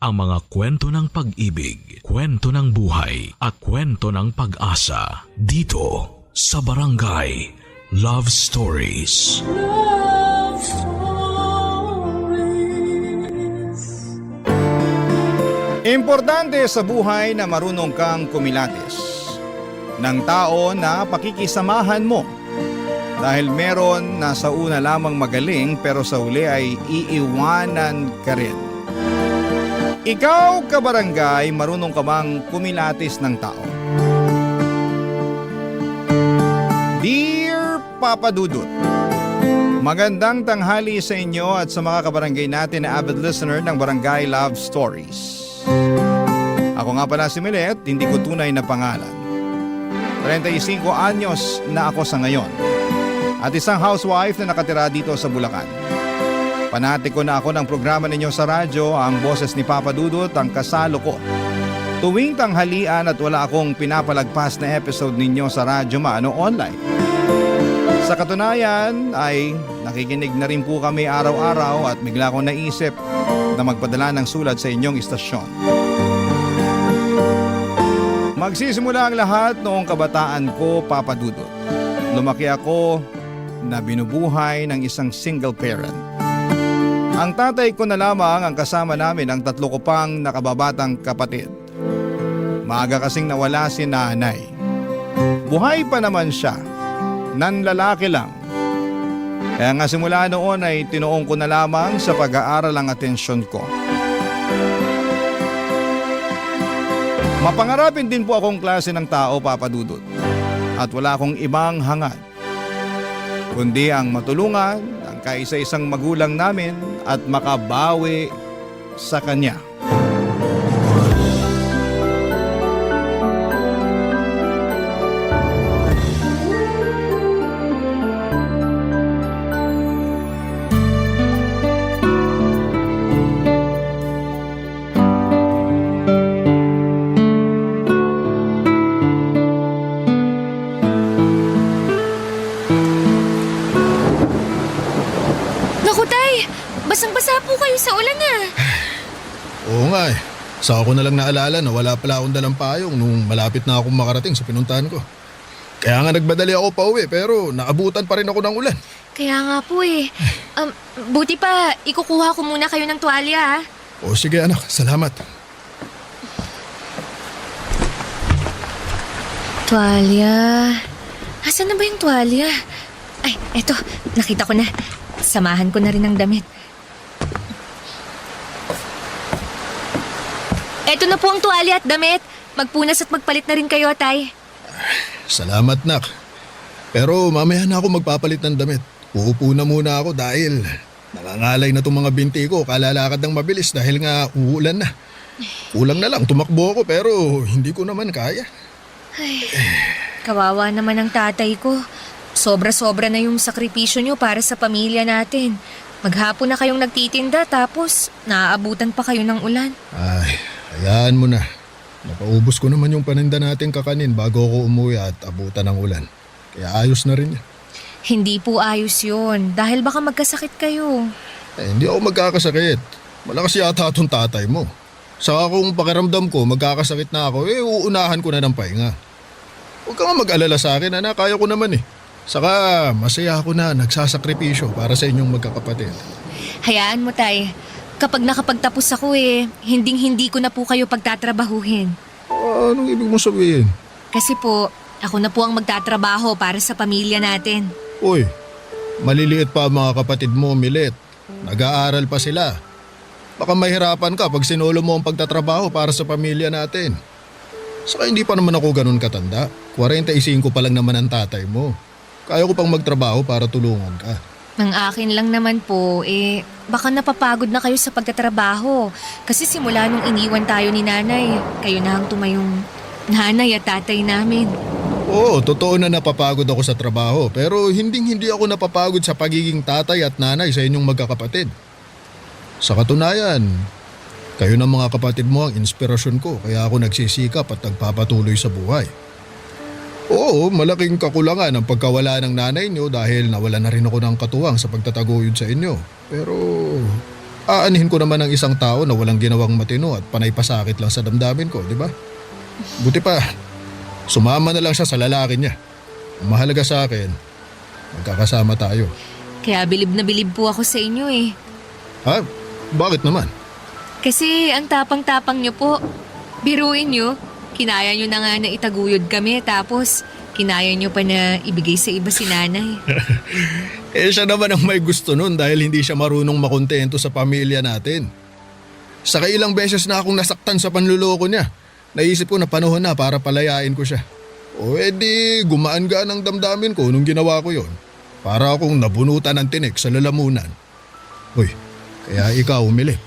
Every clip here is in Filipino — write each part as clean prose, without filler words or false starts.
ang mga kwento ng pag-ibig, kwento ng buhay, at kwento ng pag-asa dito sa Barangay Love Stories. Love Stories. Importante sa buhay na marunong kang kumilatis ng tao na pakikisamahan mo. Dahil meron na sa una lamang magaling pero sa uli ay iiwanan ka rin. Ikaw, kabarangay, marunong ka bang kumilatis ng tao? Dear Papa Dudut, magandang tanghali sa inyo at sa mga kabarangay natin na avid listener ng Barangay Love Stories. Ako nga pala si Milet, hindi ko tunay na pangalan. 35 anyos na ako sa ngayon at isang housewife na nakatira dito sa Bulacan. Panati ko na ako ng programa ninyo sa radyo, ang boses ni Papa Dudut, ang kasalo ko. Tuwing tanghalian at wala akong pinapalagpas na episode ninyo sa radyo maano online. Sa katunayan ay nakikinig na rin po kami araw-araw at bigla akong naisip na magpadala ng sulat sa inyong istasyon. Magsisimula ang lahat noong kabataan ko, Papa Dudut. Lumaki ako na binubuhay ng isang single parent. Ang tatay ko na lamang ang kasama namin ang 3 ko pang nakababatang kapatid. Maaga kasing nawala si nanay. Buhay pa naman siya, nanlalaki lang. Kaya nga simula noon ay tinuong ko na lamang sa pag-aaral ang atensyon ko. Mapangarapin din po akong klase ng tao, Papa Dudut. At wala akong ibang hangad kundi ang matulungan ang kaisa-isang magulang namin at makabawi sa kanya. Basang-basa po kayo sa ulan ah. Oo nga eh. Saka ko na lang naalala na wala pala akong dalang payong nung malapit na akong makarating sa pinuntahan ko. Kaya nga nagbadali ako pa uwi pero naabutan pa rin ako ng ulan. Kaya nga po eh. Buti pa, ikukuha ko muna kayo ng tuwalya ah. O sige anak, salamat. Tuwalya. Asan na ba yung tuwalya? Ay, eto, nakita ko na. Samahan ko na rin ng damit. Eto na po ang tuwalya at damit. Magpunas at magpalit na rin kayo, tay. Salamat nak. Pero mamaya na ako magpapalit ng damit. Uupo na muna ako dahil nangangalay na itong mga binti ko. Kalalakad ng mabilis dahil nga uulan na. Kulang na lang, tumakbo ako pero hindi ko naman kaya. Ay, kawawa naman ang tatay ko. Sobra-sobra na yung sakripisyo nyo para sa pamilya natin. Maghapon na kayong nagtitinda tapos naaabutan pa kayo ng ulan. Ay, hayaan mo na. Napaubos ko naman yung paninda natin kakanin bago ako umuwi at abutan ng ulan. Kaya ayos na rin yan. Hindi po ayos yun dahil baka magkasakit kayo. Hindi ako magkakasakit. Malakas yata itong tatay mo. Saka kung pakiramdam ko magkakasakit na ako, uunahan ko na ng pahinga. Huwag ka nga mag-alala sa akin, anak. Kaya ko naman eh. Saka masaya ako na nagsasakripisyo para sa inyong magkakapatid. Hayaan mo, tay. Kapag nakapagtapos ako hinding-hindi ko na po kayo pagtatrabahuhin. Anong ibig mo sabihin? Kasi po, ako na po ang magtatrabaho para sa pamilya natin. Uy, maliliit pa ang mga kapatid mo, Milet. Nag-aaral pa sila. Baka mahirapan ka pag sinulo mo ang pagtatrabaho para sa pamilya natin. Saka hindi pa naman ako ganun katanda. 45 pa lang naman ang tatay mo. Kaya ko pang magtrabaho para tulungan ka. Ang akin lang naman po, baka napapagod na kayo sa pagtatrabaho. Kasi simula nung iniwan tayo ni nanay, kayo na ang tumayong nanay at tatay namin. Oo, totoo na napapagod ako sa trabaho. Pero hindi ako napapagod sa pagiging tatay at nanay sa inyong magkakapatid. Sa katunayan, kayo ng mga kapatid mo ang inspirasyon ko. Kaya ako nagsisikap at nagpapatuloy sa buhay. Oo, malaking kakulangan ang pagkawala ng nanay niyo dahil nawala na rin ako ng katuwang sa pagtataguyod sa inyo. Pero Aanihin ko naman ang isang tao na walang ginawang matino at panay pasakit lang sa damdamin ko, di ba? Buti pa, sumama na lang siya sa lalaki niya. Ang mahalaga sa akin, magkakasama tayo. Kaya bilib na bilib po ako sa inyo eh. Ha? Bakit naman? Kasi ang tapang-tapang niyo po. Biruin niyo, kinaya niyo na nga na itaguyod kami tapos kinaya niyo pa na ibigay sa iba si nanay. Siya naman ang may gusto nun dahil hindi siya marunong makontento sa pamilya natin. Saka ilang beses na akong nasaktan sa panluloko niya. Naisip ko na panahon na para palayain ko siya. O edi gumaan-gaan ang damdamin ko nung ginawa ko yon. Para akong nabunutan ng tinik sa lalamunan. Hoy, kaya ikaw umilit.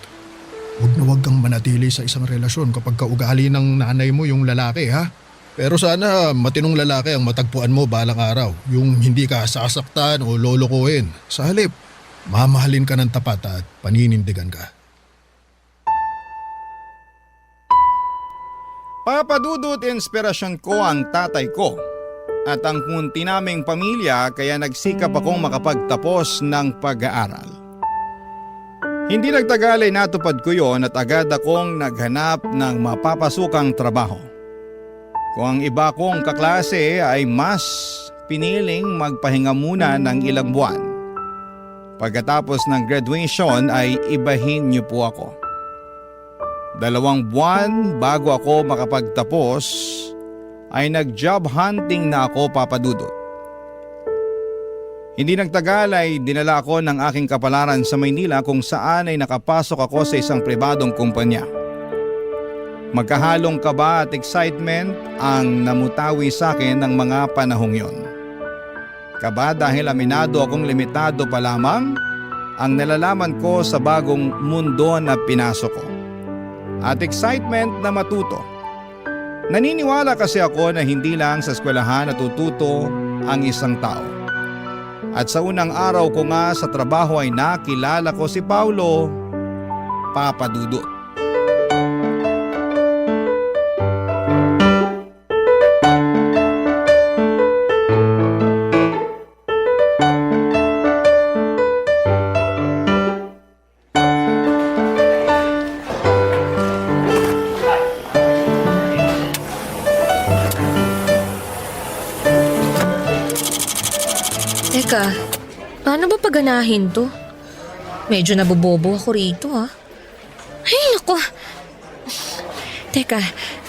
Huwag kang manatili sa isang relasyon kapag kaugali ng nanay mo yung lalaki ha. Pero sana matinong lalaki ang matagpuan mo balang araw. Yung hindi ka sasaktan o lolokohin. Sa halip, mamahalin ka ng tapat at paninindigan ka. Papadudot inspirasyon ko ang tatay ko at ang munti naming pamilya kaya nagsikap akong makapagtapos ng pag-aaral. Hindi nagtagal ay natupad ko yon at agad akong naghanap ng mapapasukang trabaho. Kung ang iba kong kaklase ay mas piniling magpahinga muna ng ilang buwan. Pagkatapos ng graduation ay ibahin niyo po ako. 2 buwan bago ako makapagtapos ay nag-job hunting na ako, Papa Dudut. Hindi nagtagal ay dinala ako ng aking kapalaran sa Maynila kung saan ay nakapasok ako sa isang pribadong kumpanya. Magkahalong kaba at excitement ang namutawi sa akin ng mga panahong yon. Kaba dahil aminado akong limitado pa lamang ang nalalaman ko sa bagong mundo na pinasok ko. At excitement na matuto. Naniniwala kasi ako na hindi lang sa eskwelahan natututo ang isang tao. At sa unang araw ko nga sa trabaho ay nakilala ko si Paulo, Papa Dudut. Teka, paano ba paganahin to? Medyo nabobobo ako rito ha. Ay, naku. Teka,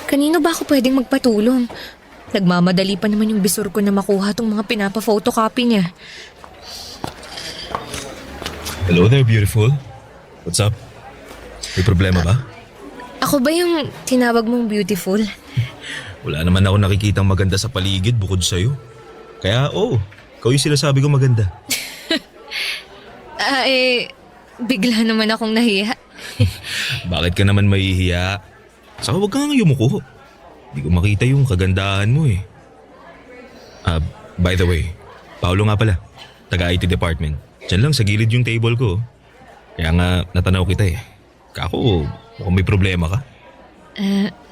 kanino ba ako pwedeng magpatulong? Nagmamadali pa naman yung bisor ko na makuha tong mga pinapa-photocopy niya. Hello there, beautiful. What's up? May problema ba? Ako ba yung tinawag mong beautiful? Wala naman ako nakikitang maganda sa paligid bukod sa'yo. Kaya ikaw yung sinasabi ko maganda. Bigla naman akong nahiya. Bakit ka naman mahihiya? Saka huwag kang yumuko. Hindi ko makita yung kagandahan mo eh. By the way, Paolo nga pala, taga-IT department. Diyan lang sa gilid yung table ko. Kaya nga natanaw kita eh. Kako, mukhang may problema ka.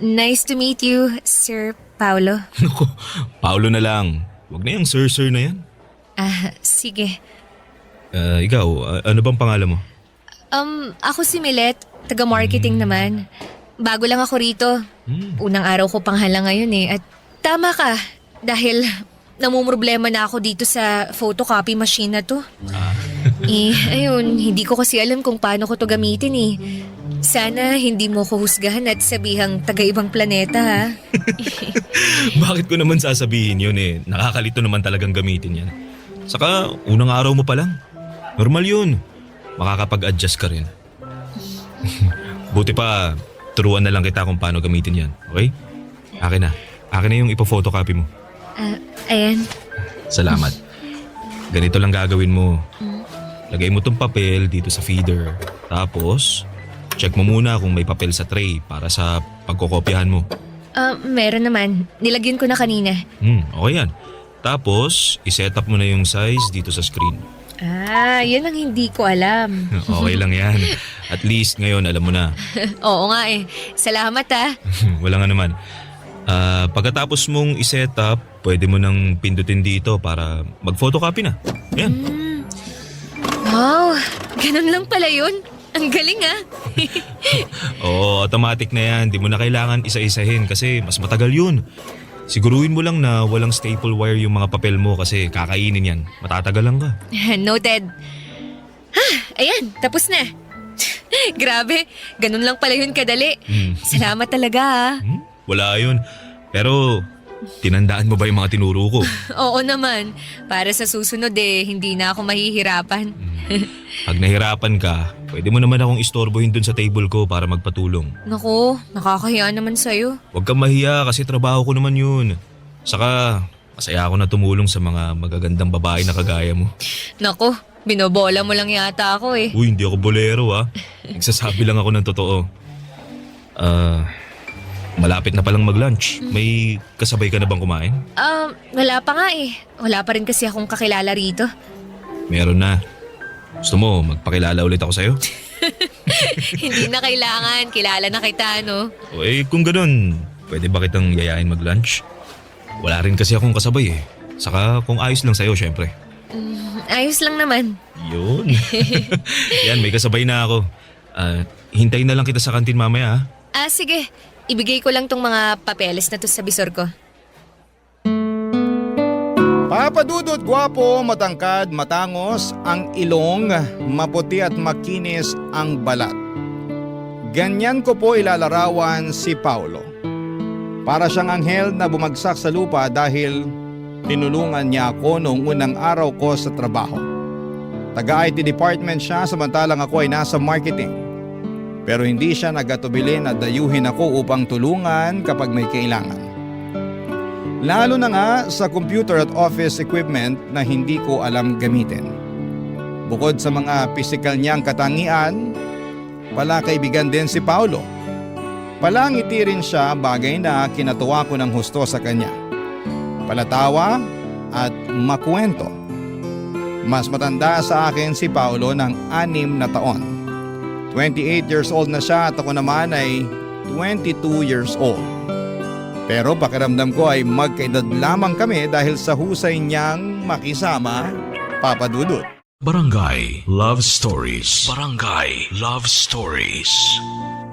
Nice to meet you, Sir Paulo. Naku, Paolo na lang. Huwag na yung sir na yan. Sige. Ikaw, ano bang pangalan mo? Ako si Milet, taga-marketing naman. Bago lang ako rito. Unang araw ko panghala ngayon eh. At tama ka, dahil namumroblema na ako dito sa photocopy machine na to. Ayun, hindi ko kasi alam kung paano ko to gamitin eh. Sana hindi mo ko husgahan at sabihang taga-ibang planeta ha. Bakit ko naman sasabihin yun eh? Nakakalito naman talagang gamitin yan. Saka unang araw mo pa lang. Normal yun. Makakapag-adjust ka rin. Buti pa, turuan na lang kita kung paano gamitin yan. Okay? Akin na yung ipo-photocopy mo. Ayan. Salamat. Ganito lang gagawin mo. Lagay mo tong papel dito sa feeder. Tapos, check mo muna kung may papel sa tray para sa pagkokopyahan mo. Meron naman. Nilagyan ko na kanina. Okay yan. Tapos, iset up mo na yung size dito sa screen. Yan ang hindi ko alam. Okay lang yan. At least ngayon alam mo na. Oo nga eh. Salamat ah. Wala nga naman. Pagkatapos mong iset up, pwede mo nang pindutin dito para mag-photocopy na. Yan. Wow, ganun lang pala yun. Ang galing ah. Oo, automatic na yan. Di mo na kailangan isa-isahin kasi mas matagal yun. Siguruhin mo lang na walang staple wire yung mga papel mo kasi kakainin yan. Matatagalan ka. Noted. Ayan, tapos na. Grabe, ganun lang pala yun kadali. Salamat talaga ah. Wala yun. Pero tinandaan mo ba yung mga tinuro ko? Oo naman, para sa susunod hindi na ako mahihirapan. Pag nahirapan ka, pwede mo naman akong istorbohin dun sa table ko para magpatulong. Naku, nakakahiya naman sa'yo. Huwag kang mahiya kasi trabaho ko naman yun. Saka, masaya ako na tumulong sa mga magagandang babae na kagaya mo. Naku, binobola mo lang yata ako eh. Uy, hindi ako bolero ah. Nagsasabi lang ako ng totoo. Malapit na palang mag-lunch. May kasabay ka na bang kumain? Wala pa nga eh. Wala pa rin kasi akong kakilala rito. Meron na. Gusto mo, magpakilala ulit ako sa'yo? Hindi na kailangan, kilala na kita no. O kung ganun, pwede ba kitang yayain mag-lunch? Wala rin kasi akong kasabay eh. Saka kung ayos lang sa'yo, syempre. Ayos lang naman. Yun. Yan, may kasabay na ako. Hintayin na lang kita sa kantin mamaya ah. Sige. Ibigay ko lang tong mga papeles na to sa bisor ko. Papadudot, gwapo, matangkad, matangos, ang ilong, maputi at makinis ang balat. Ganyan ko po ilalarawan si Paulo. Para siyang anghel na bumagsak sa lupa dahil tinulungan niya ako noong unang araw ko sa trabaho. Taga-IT department siya samantalang ako ay nasa marketing. Pero hindi siya nagatubili na dayuhin ako upang tulungan kapag may kailangan. Lalo na nga sa computer at office equipment na hindi ko alam gamitin. Bukod sa mga pisikal niyang katangian, pala kaibigan din si Paulo. Palangiti rin siya, bagay na kinatuwa ko ng husto sa kanya. Palatawa at makuwento. Mas matanda sa akin si Paulo ng 6 na taon. 28 years old na siya at ako naman ay 22 years old. Pero pakiramdam ko ay magkaedad lamang kami dahil sa husay niyang makisama, Papa Dudut. Barangay Love Stories. Barangay Love Stories.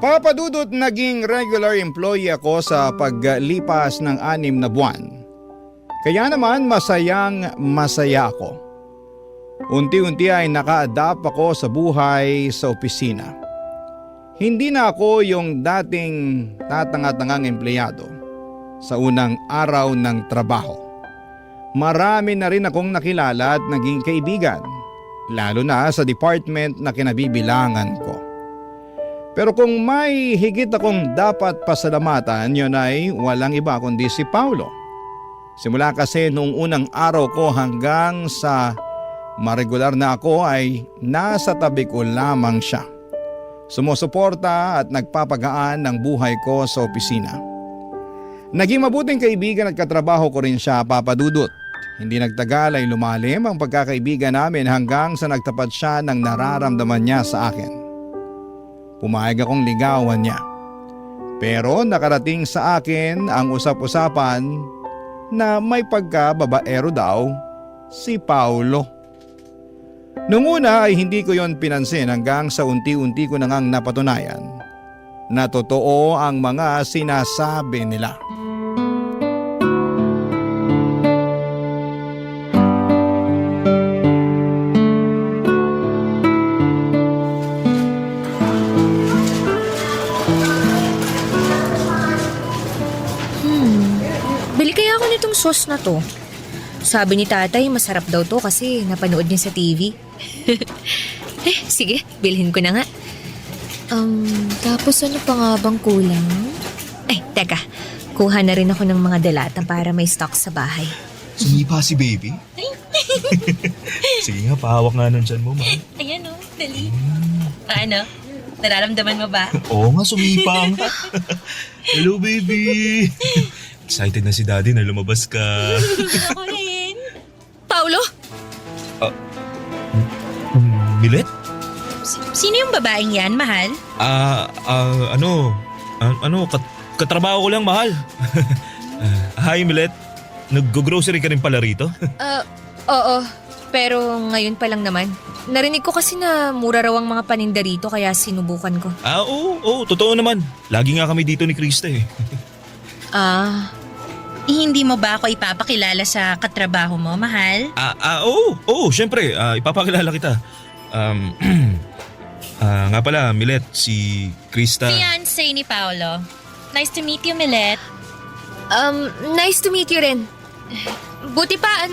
Papa Dudut, naging regular employee ako sa paglipas ng 6 na buwan. Kaya naman masayang masaya ako. Unti-unti ay naka-adapt ako sa buhay sa opisina. Hindi na ako yung dating tatanga-tangang empleyado sa unang araw ng trabaho. Marami na rin akong nakilala at naging kaibigan, lalo na sa department na kinabibilangan ko. Pero kung may higit akong dapat pasalamatan, yun ay walang iba kundi si Paulo. Simula kasi noong unang araw ko hanggang sa maregular na ako ay nasa tabi ko lamang siya. Sumusuporta at nagpapagaan ng buhay ko sa opisina. Naging mabuting kaibigan at katrabaho ko rin siya, Papa Dudut. Hindi nagtagal ay lumalim ang pagkakaibigan namin hanggang sa nagtapat siya ng nararamdaman niya sa akin. Pumayag akong ligawan niya. Pero nakarating sa akin ang usap-usapan na may pagkababaero daw si Paulo. Noong una ay hindi ko yon pinansin hanggang sa unti-unti ko nang napatunayan na totoo ang mga sinasabi nila. Bili kaya ako nitong sauce na to. Sabi ni tatay masarap daw to kasi napanood niya sa TV. Sige, bilhin ko na nga. Tapos ano pa nga bang kulang? Teka. Kuha na rin ako ng mga dalata para may stock sa bahay. Sumipa si baby? Sige nga, pahawak nga nun dyan mo, ma. Ayan o, dali. Paano? Nararamdaman mo ba? Oo nga, sumipa nga. Hello, baby. Excited na si daddy na lumabas ka. Ako rin. Paulo! Milet? Sino yung babaeng yan, mahal? Katrabaho ko lang, mahal. Hi, Milet. Nag-grocery ka rin pala rito? Oo. Pero ngayon pa lang naman. Narinig ko kasi na mura raw ang mga paninda rito kaya sinubukan ko. Oo, totoo naman. Lagi nga kami dito ni Krista eh. Hindi mo ba ako ipapakilala sa katrabaho mo, mahal? Oo, syempre. Ipapakilala kita. Nga pala, Milet, si Krista. Fiancé ni Paolo. Nice to meet you, Milet. Nice to meet you rin. Buti pa,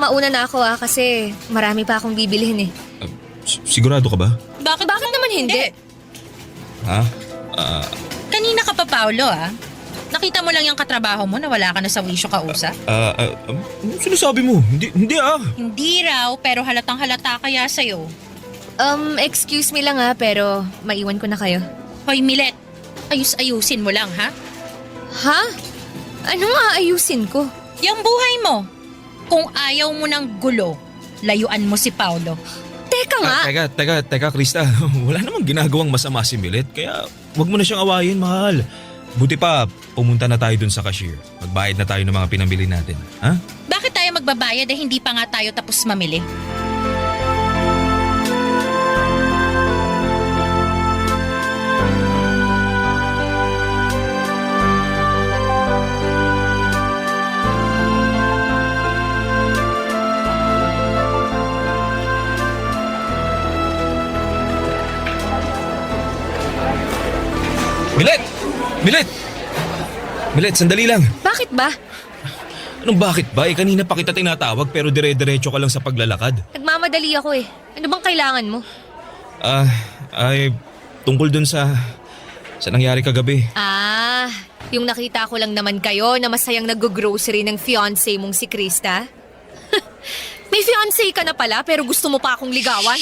mauna na ako kasi marami pa akong bibilihin eh. Sigurado ka ba? Bakit naman hindi? Ha? Kanina ka pa, Paolo, Nakita mo lang yung katrabaho mo na wala ka na sa wisyo kausap? Ano sinasabi mo? Hindi Hindi raw, pero halatang halata kaya sa'yo. Excuse me lang pero maiwan ko na kayo. Hoy, Milet, ayusin mo lang, ha? Ha? Ano nga ayusin ko? Yung buhay mo. Kung ayaw mo ng gulo, layuan mo si Paolo. Teka nga! Teka, Krista. Wala namang ginagawang masama si Milet, kaya wag mo na siyang awayin, mahal. Buti pa, pumunta na tayo dun sa cashier. Magbayad na tayo ng mga pinamili natin, ha? Bakit tayo magbabayad hindi pa nga tayo tapos mamili? Milet, sandali lang. Bakit ba? Anong bakit ba? Kanina pa kita tinatawag pero dire-diretso ka lang sa paglalakad. Nagmamadali ako eh. Ano bang kailangan mo? Tungkol dun sa nangyari kagabi. Yung nakita ko lang naman kayo na masayang nag-grocery ng fiancé mong si Krista. May fiancé ka na pala pero gusto mo pa akong ligawan?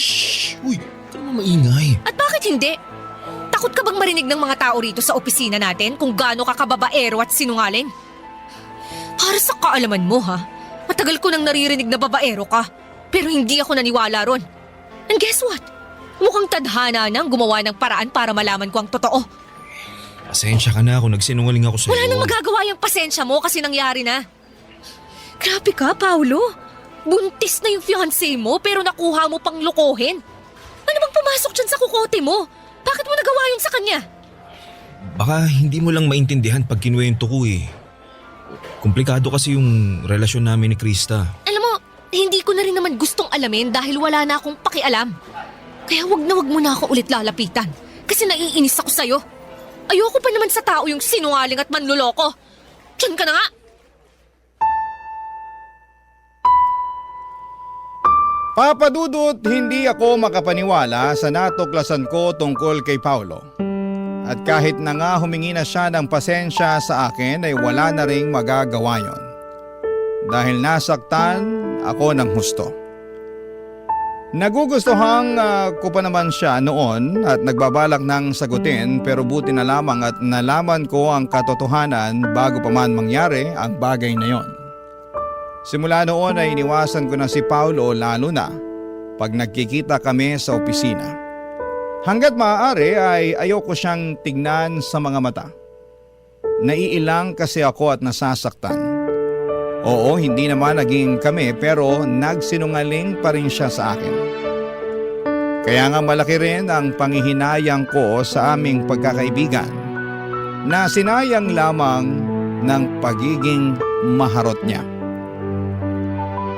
Uy, ka naman maingay. At bakit hindi? Takot ka bang marinig ng mga tao rito sa opisina natin kung gaano ka kababaero at sinungaling? Para sa kaalaman mo matagal ko nang naririnig na babaero ka, pero hindi ako naniwala ron. And guess what? Mukhang tadhana nang gumawa ng paraan para malaman ko ang totoo. Pasensya ka na kung nagsinungaling ako sa'yo. Wala nang magagawa yung pasensya mo kasi nangyari na. Grabe ka, Paolo. Buntis na yung fiancé mo pero nakuha mo pang lokohin. Ano bang pumasok dyan sa kukote mo? Bakit mo nagawa yun sa kanya? Baka hindi mo lang maintindihan pag kinuwento ko eh. Komplikado kasi yung relasyon namin ni Krista. Alam mo, hindi ko na rin naman gustong alamin dahil wala na akong pakialam. Kaya wag mo na ako ulit lalapitan. Kasi naiinis ako sa'yo. Ayoko pa naman sa tao yung sinungaling at manluloko. Diyan ka na nga! Papadudot, hindi ako makapaniwala sa natuklasan ko tungkol kay Paolo. At kahit na nga humingi na siya ng pasensya sa akin ay wala na ring magagawa yon. Dahil nasaktan ako ng husto. Nagugustuhan ko pa naman siya noon at nagbabalak ng sagutin pero buti na lamang at nalaman ko ang katotohanan bago pa man mangyari ang bagay na yon. Simula noon ay iniwasan ko na si Paolo lalo na pag nagkikita kami sa opisina. Hanggat maaari ay ayoko siyang tignan sa mga mata. Naiilang kasi ako at nasasaktan. Oo, hindi naman naging kami pero nagsinungaling pa rin siya sa akin. Kaya nga malaki rin ang panghihinayang ko sa aming pagkakaibigan na sinayang lamang ng pagiging maharot niya.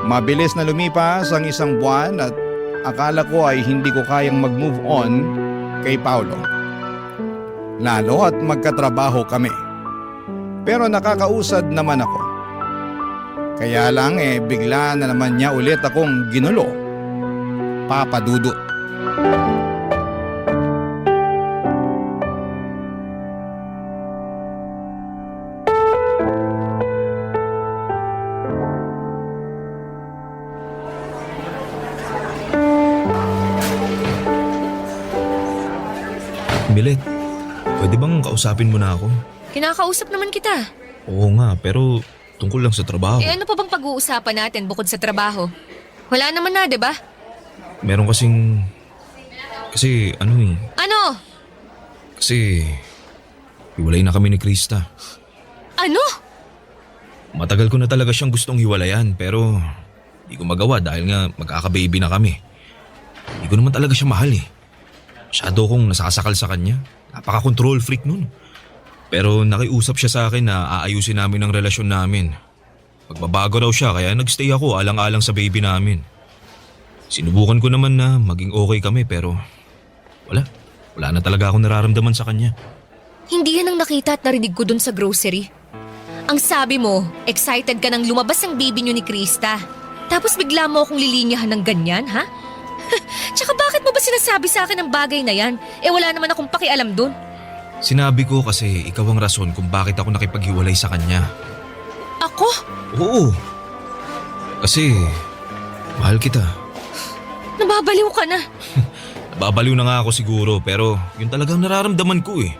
Mabilis na lumipas ang isang buwan at akala ko ay hindi ko kayang mag-move on kay Paolo. Lalo at magkatrabaho kami. Pero nakakausad naman ako. Kaya lang bigla na naman niya ulit akong ginulo. Papadudot. Milet, pwede bang kausapin mo na ako? Kinakausap naman kita. Oo nga, pero tungkol lang sa trabaho. Ano pa bang pag-uusapan natin bukod sa trabaho? Wala naman na, di ba? Meron kasing... Kasi ano eh... Ano? Kasi... hiwalay na kami ni Krista. Ano? Matagal ko na talaga siyang gustong hiwalayan pero... Hindi ko magawa dahil nga magkaka-baby na kami. Hindi ko naman talaga siya mahal eh. Masyado kong nasasakal sa kanya. Napaka-control freak nun. Pero nakiusap siya sa akin na aayusin namin ang relasyon namin. Magbabago raw siya kaya nagstay ako alang-alang sa baby namin. Sinubukan ko naman na maging okay kami pero wala. Wala na talaga akong nararamdaman sa kanya. Hindi yan ang nakita at narinig ko dun sa grocery. Ang sabi mo, excited ka nang lumabas ang baby niyo ni Krista. Tapos bigla mo akong lilinyahan ng ganyan, ha? Tsaka bakit mo ba sinasabi sa akin ang bagay na yan? Eh wala naman akong pakialam dun. Sinabi ko kasi ikaw ang rason kung bakit ako nakipaghiwalay sa kanya. Ako? Oo. Kasi mahal kita. Nababaliw ka na. Nababaliw na nga ako siguro pero yun talagang nararamdaman ko eh.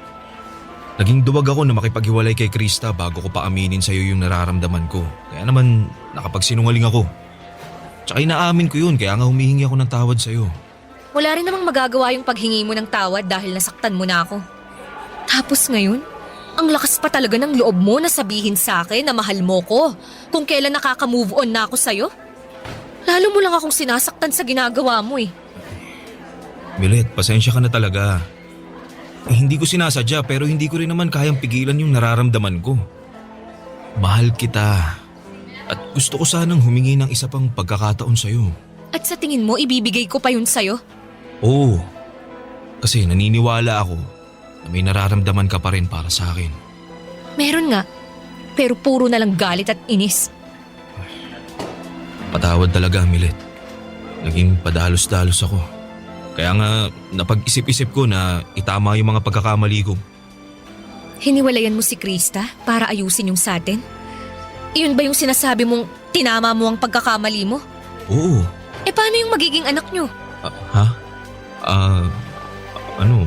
Naging duwag ako na makipaghiwalay kay Krista bago ko pa aminin sa'yo yung nararamdaman ko. Kaya naman nakapagsinungaling ako. Tsaka inaamin ko yun kaya nga humihingi ako ng tawad sa'yo. Wala rin namang magagawa yung paghingi mo ng tawad dahil nasaktan mo na ako. Tapos ngayon, ang lakas pa talaga ng loob mo na sabihin sa akin na mahal mo ko kung kailan nakaka-move on na ako sa'yo. Lalo mo lang akong sinasaktan sa ginagawa mo eh. Milet, pasensya ka na talaga. Hindi ko sinasadya pero hindi ko rin naman kayang pigilan yung nararamdaman ko. Mahal kita. At gusto ko sanang humingi ng isa pang pagkakataon sa'yo. At sa tingin mo, ibibigay ko pa yun sa'yo? Oo. Kasi naniniwala ako na may nararamdaman ka pa rin para sa akin. Meron nga, pero puro na lang galit at inis. Patawad talaga, Milet. Naging padalos-dalos ako. Kaya nga napag-isip-isip ko na itama yung mga pagkakamali ko. Hiniwalayan mo si Krista para ayusin yung sa atin? Iyon ba yung sinasabi mong tinama mo ang pagkakamali mo? Oo. Eh paano yung magiging anak nyo? Ha? Ano?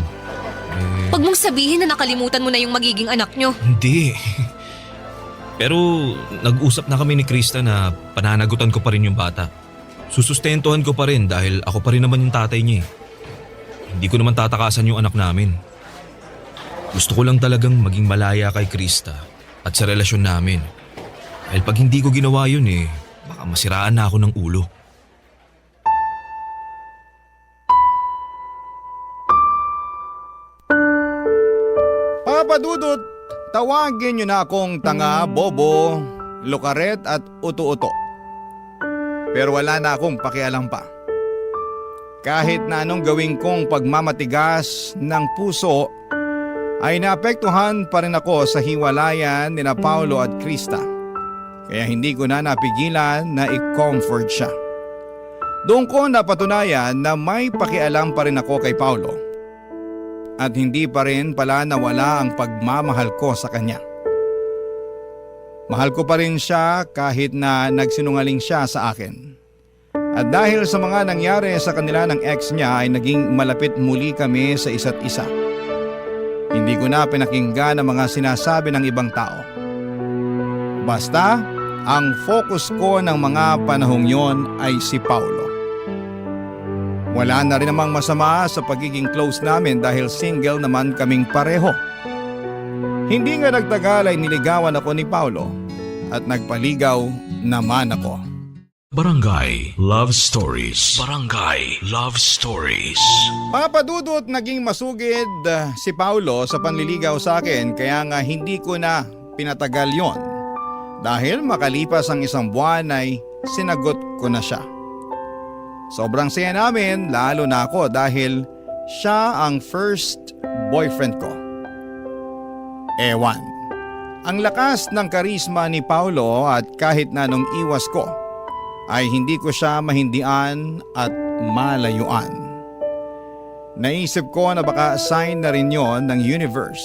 Huwag mong sabihin na nakalimutan mo na yung magiging anak nyo. Hindi. Pero nag-usap na kami ni Krista na pananagutan ko pa rin yung bata. Susustentuhan ko pa rin dahil ako pa rin naman yung tatay niya eh. Hindi ko naman tatakasan yung anak namin. Gusto ko lang talagang maging malaya kay Krista at sa relasyon namin. Dahil pag hindi ko ginawa yun eh, baka masiraan na ako ng ulo. Papa Dudut, tawagin niyo na akong tanga, bobo, lukaret at uto-uto. Pero wala na akong pakialam pa. Kahit na anong gawin kong pagmamatigas ng puso, ay naapektuhan pa rin ako sa hiwalayan ni na Paulo at Krista. Kaya hindi ko na napigilan na i-comfort siya. Doon ko napatunayan na may pakialam pa rin ako kay Paulo. At hindi pa rin pala nawala ang pagmamahal ko sa kanya. Mahal ko pa rin siya kahit na nagsinungaling siya sa akin. At dahil sa mga nangyari sa kanila ng ex niya ay naging malapit muli kami sa isa't isa. Hindi ko na pinakinggan ang mga sinasabi ng ibang tao. Basta, ang focus ko ng mga panahong yon ay si Paulo. Wala na rin namang masama sa pagiging close namin dahil single naman kaming pareho. Hindi nga nagtagal ay niligawan ako ni Paulo at nagpaligaw naman ako. Barangay Love Stories. Barangay Love Stories. Papa Dudut, naging masugid si Paulo sa panliligaw sa akin kaya nga hindi ko na pinatagal yon. Dahil makalipas ang isang buwan ay sinagot ko na siya. Sobrang saya namin lalo na ako dahil siya ang first boyfriend ko. Ewan. Ang lakas ng karisma ni Paulo at kahit na nung iwas ko ay hindi ko siya mahindian at malayuan. Naisip ko na baka sign na rin yon ng universe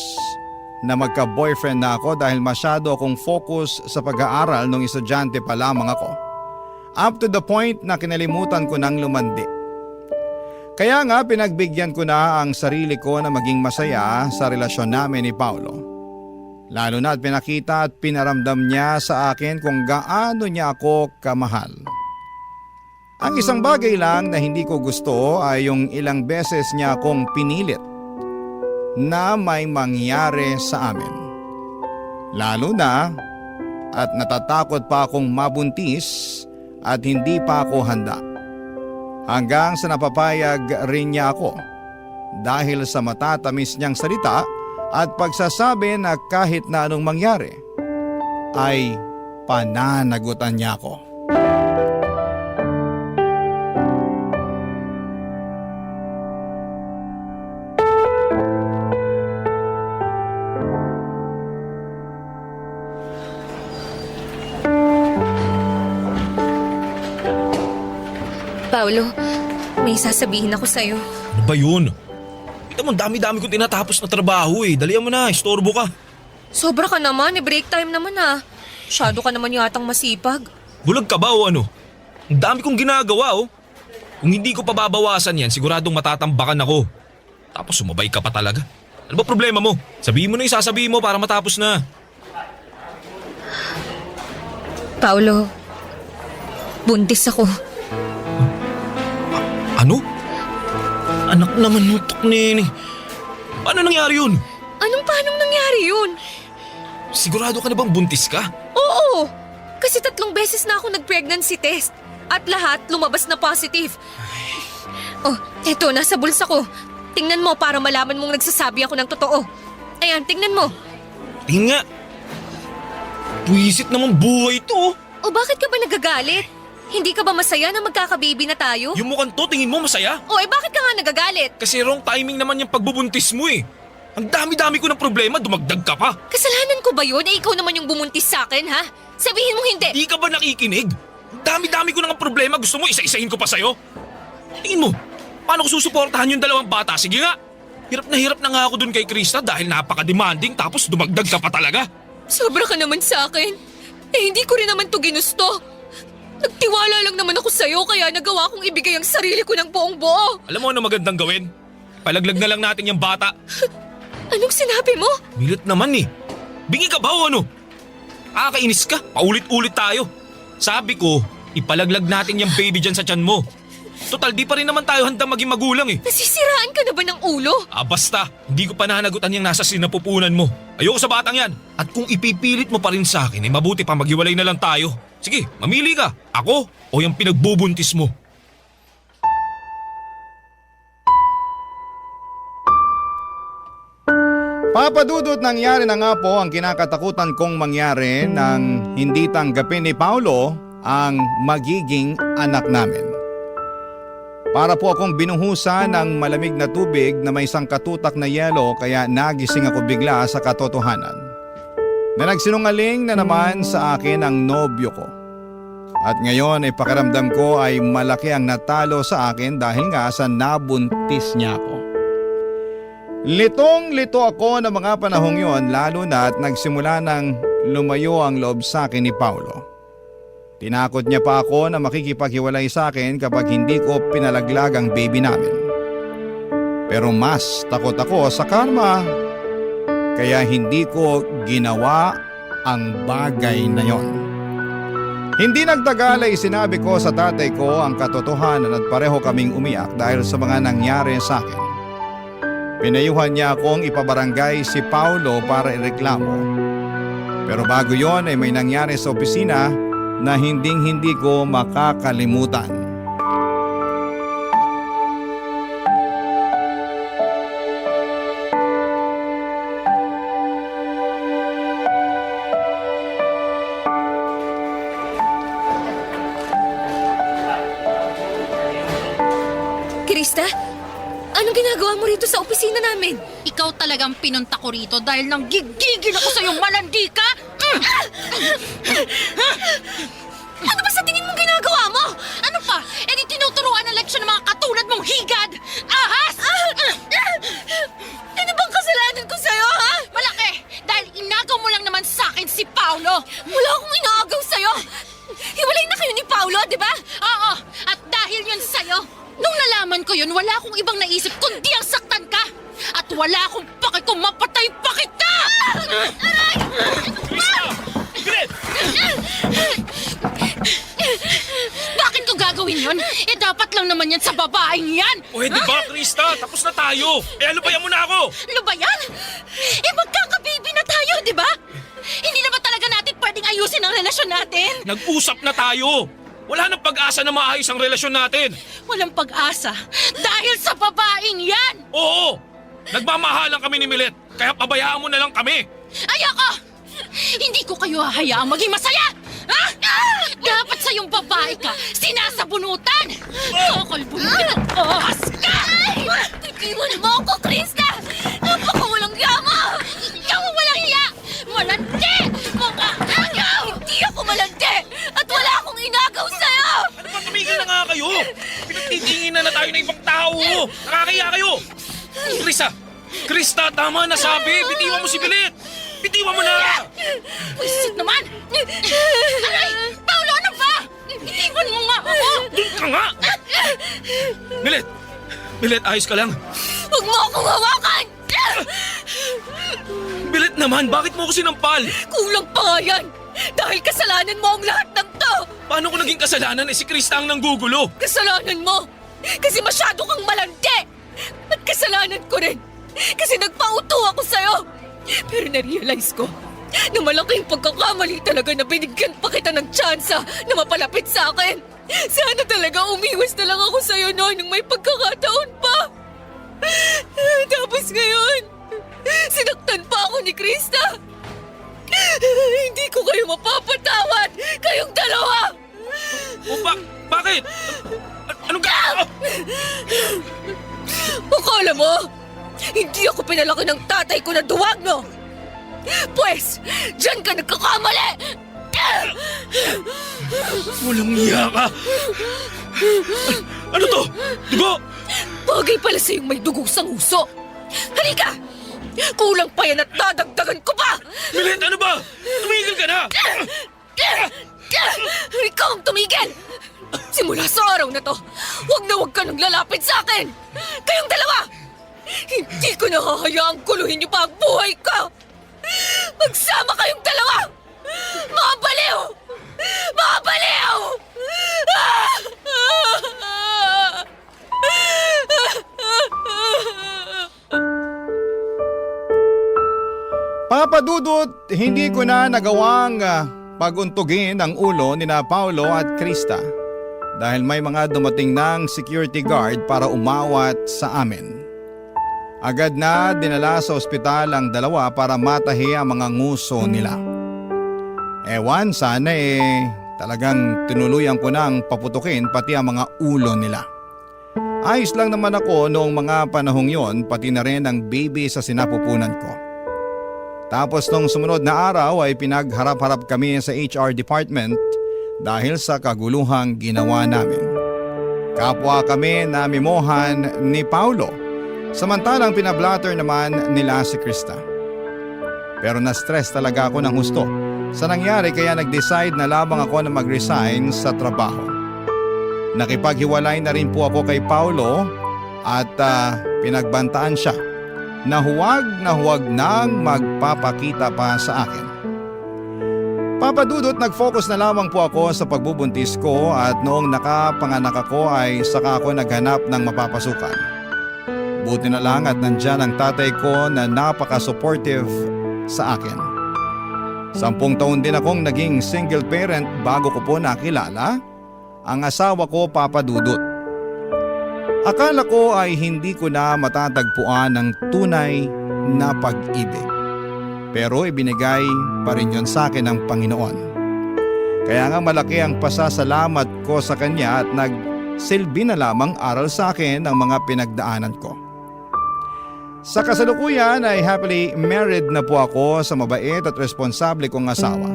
na magka-boyfriend na ako dahil masyado akong focus sa pag-aaral nung estudyante pa lamang ako. Up to the point na kinalimutan ko nang lumandi. Kaya nga pinagbigyan ko na ang sarili ko na maging masaya sa relasyon namin ni Paulo. Lalo na at pinakita at pinaramdam niya sa akin kung gaano niya ako kamahal. Ang isang bagay lang na hindi ko gusto ay yung ilang beses niya akong pinilit na may mangyari sa amin. Lalo na at natatakot pa akong mabuntis at hindi pa ako handa. Hanggang sa napapayag rin niya ako dahil sa matatamis niyang salita at pagsasabi na kahit na anong mangyari ay pananagutan niya ako. Paolo, may sasabihin ako sa'yo. Ano ba yun? Kita mo, dami-dami kong tinatapos na trabaho eh. Dalihan mo na, istorbo ka. Sobra ka naman, break time naman ah. Masyado ka naman yatang masipag. Bulag ka ba o ano? Ang dami kong ginagawa oh. Kung hindi ko pa babawasan yan, siguradong matatambakan ako. Tapos sumabay ka pa talaga. Ano ba problema mo? Sabihin mo na yung sasabihin mo para matapos na. Paolo, buntis ako. Ano? Anak naman yung tuknini. Paano nangyari yun? Paanong nangyari yun? Sigurado ka na bang buntis ka? Oo! Kasi 3 beses na ako nag-pregnancy test. At lahat lumabas na positive. Oh, eto, nasa bulsa ko. Tingnan mo para malaman mong nagsasabi ako ng totoo. Ayan, tingnan mo. Tingnan nga. Buwisit naman buhay to. O bakit ka ba nagagalit? Hindi ka ba masaya na magkakababy na tayo? Yung mukhang to, tingin mo masaya? O bakit ka nga nagagalit? Kasi wrong timing naman yung pagbubuntis mo eh. Ang dami-dami ko ng problema, dumagdag ka pa. Kasalanan ko ba yun? Ikaw naman yung bumuntis sa akin, ha? Sabihin mo hindi. Di ka ba nakikinig? Ang dami-dami ko ng problema, gusto mo isa-isahin ko pa sa'yo? Tingin mo, paano ko susuportahan yung 2 bata? Sige nga. Hirap na nga ako dun kay Krista dahil napaka-demanding tapos dumagdag ka pa talaga. Sobra ka naman sa akin. Hindi ko rin naman to ginusto. Nagtiwala lang naman ako sa'yo kaya nagawa kong ibigay ang sarili ko ng buong buo. Alam mo ano magandang gawin? Palaglag na lang natin yung bata. Anong sinabi mo? Milit naman eh. Bingi ka ba o ano? Kakainis ka, paulit-ulit tayo. Sabi ko, ipalaglag natin yung baby dyan sa tiyan mo. Total, di pa rin naman tayo handang maging magulang eh. Nasisiraan ka na ba ng ulo? Basta, hindi ko pa nanagutan yung nasa sinapupunan mo. Ayoko sa batang yan. At kung ipipilit mo pa rin sa akin, mabuti pa maghiwalay na lang tayo. Sige, mamili ka. Ako o yung pinagbubuntis mo. Papadudot nangyari na nga po ang kinakatakutan kong mangyari nang hindi tanggapin ni Paolo ang magiging anak namin. Para po akong binuhusan ng malamig na tubig na may sangkatutak na yelo kaya nagising ako bigla sa katotohanan. Na nagsinungaling na naman sa akin ang nobyo ko. At ngayon ay pakiramdam ko ay malaki ang natalo sa akin dahil nga sa nabuntis niya ako. Litong-lito ako ng mga panahong yon lalo na at nagsimula nang lumayo ang loob sa akin ni Paolo. Tinakot niya pa ako na makikipaghiwalay sa akin kapag hindi ko pinalaglag ang baby namin. Pero mas takot ako sa karma kaya hindi ko ginawa ang bagay na yon. Hindi nagtagal ay sinabi ko sa tatay ko ang katotohanan at pareho kaming umiyak dahil sa mga nangyari sa akin. Pinayuhan niya akong ipabarangay si Paolo para ireklamo. Pero bago yon ay may nangyari sa opisina na hindi ko makakalimutan. Krista? Anong ginagawa mo rito sa opisina namin? Ikaw talagang pinunta ko rito dahil nang gigigil ako sa'yo, malandi ka! Ano ba sa tingin mong ginagawa mo? Ano pa? E di tinuturuan ng leksyon ng mga katulad mong higad! Ahas! Ano bang kasalanan ko sa'yo, ha? Malaki! Dahil inagaw mo lang naman sa akin si Paolo! Wala akong inaagaw sa'yo. Hiwalay na kayo ni Paolo, di ba? Oo! At dahil yun sa'yo, nung nalaman ko yun, wala akong ibang naisip kundi ang saktan ka! At wala akong paki kung mapatay pa kita! Aray! Bilit! Bakit ko gagawin yun? Eh dapat lang naman yan sa babaeng yan! Pwede ba, Krista? Tapos na tayo. Alubayan mo na ako. Ano ba yan? Eh magkakababy na tayo, di ba? Hindi na ba talaga natin pwedeng ayusin ang relasyon natin? Nag-usap na tayo. Wala nang pag-asa na maayos ang relasyon natin. Walang pag-asa dahil sa babaeng yan! Oo! Nagmamahalan kami ni Milet, kaya pabayaan mo na lang kami. Ayoko! Hindi ko kayo hahayaang maging masaya! Ha? Dapat sa yung babae ka, sinasabunutan! Kakalbunutan ang ahas ka! Tigilan mo ako, Krista! Napakawalang yama! Ikaw ang walang hiya! Malandi! Mga agaw! Hindi ako malandi! At wala akong inagaw sa'yo! Ano ba, tumigil na nga kayo? Pinagtitingin na tayo ng ibang tao. Nakakaya kayo. Krista, tama na sabi. Bitiwan mo si Milet. Bitiwan mo na! Wisit naman! Aray! Paulo, ano ba? Itiwan mo nga ako! Doon ka nga! Milet, ayos ka lang. Huwag mo akong hawakan! Milet naman, bakit mo ako sinampal? Kulang pa nga yan! Dahil kasalanan mo ang lahat ng to! Paano ko naging kasalanan si Krista ang nanggugulo? Kasalanan mo! Kasi masyado kang malandi! At kasalanan ko rin! Kasi nagpauto ako sa'yo! Pero na-realize ko na malaking pagkakamali talaga na binigyan pa kita ng tsansa na mapalapit sa akin. Sana talaga umiwas na lang ako sa'yo noon nung may pagkakataon pa. Tapos ngayon, sinaktan pa ako ni Krista. Hindi ko kayo mapapatawad, kayong dalawa. Bakit? Anong gagawin? Akala mo, hindi ako pinalaki ng tatay ko na duwag, no? Pwes, dyan ka nagkakamali! Walang iya ka! Ano to? Dugo! Bagay pala sa'yong may dugo sa nguso. Halika! Kulang pa yan at dadagdagan ko pa! Milet, ano ba? Tumigil ka na! Ikaw ang tumigil! Simula sa araw na to, huwag ka nang lalapit sa akin! Kayong dalawa! Hindi ko nahahayaang kuluhin niyo pa ang buhay ko! Magsama kayong dalawa! Mga baliw! Mga baliw! Papa Dudut, hindi ko na nagawang paguntugin ang ulo ni na Paulo at Krista dahil may mga dumating ng security guard para umawat sa amin. Agad na dinala sa ospital ang dalawa para matahi ang mga nguso nila. Ewan, sana talagang tinuluyan ko nang paputukin pati ang mga ulo nila. Ayos lang naman ako noong mga panahong yon, pati na rin ang baby sa sinapupunan ko. Tapos nung sumunod na araw ay pinagharap-harap kami sa HR department dahil sa kaguluhang ginawa namin. Kapwa kami na mimohan ni Paulo, samantalang pinablatter naman nila si Krista. Pero na-stress talaga ako ng husto sa nangyari kaya nag-decide na labang ako na mag-resign sa trabaho. Nakipaghiwalay na rin po ako kay Paulo at pinagbantaan siya na huwag nang magpapakita pa sa akin. Papa Dudut, nag-focus na lamang po ako sa pagbubuntis ko at noong nakapanganak ako ay saka ako naghanap ng mapapasukan. Buti na lang at nandyan ang tatay ko na napaka-supportive sa akin. 10 taon din akong naging single parent bago ko po nakilala ang asawa ko, Papa Dudut. Akala ko ay hindi ko na matatagpuan ng tunay na pag-ibig. Pero ibinigay pa rin yun sa akin ng Panginoon. Kaya nga malaki ang pasasalamat ko sa Kanya at nagsilbi na lamang aral sa akin ang mga pinagdaanan ko. Sa kasalukuyan ay happily married na po ako sa mabait at responsable kong asawa.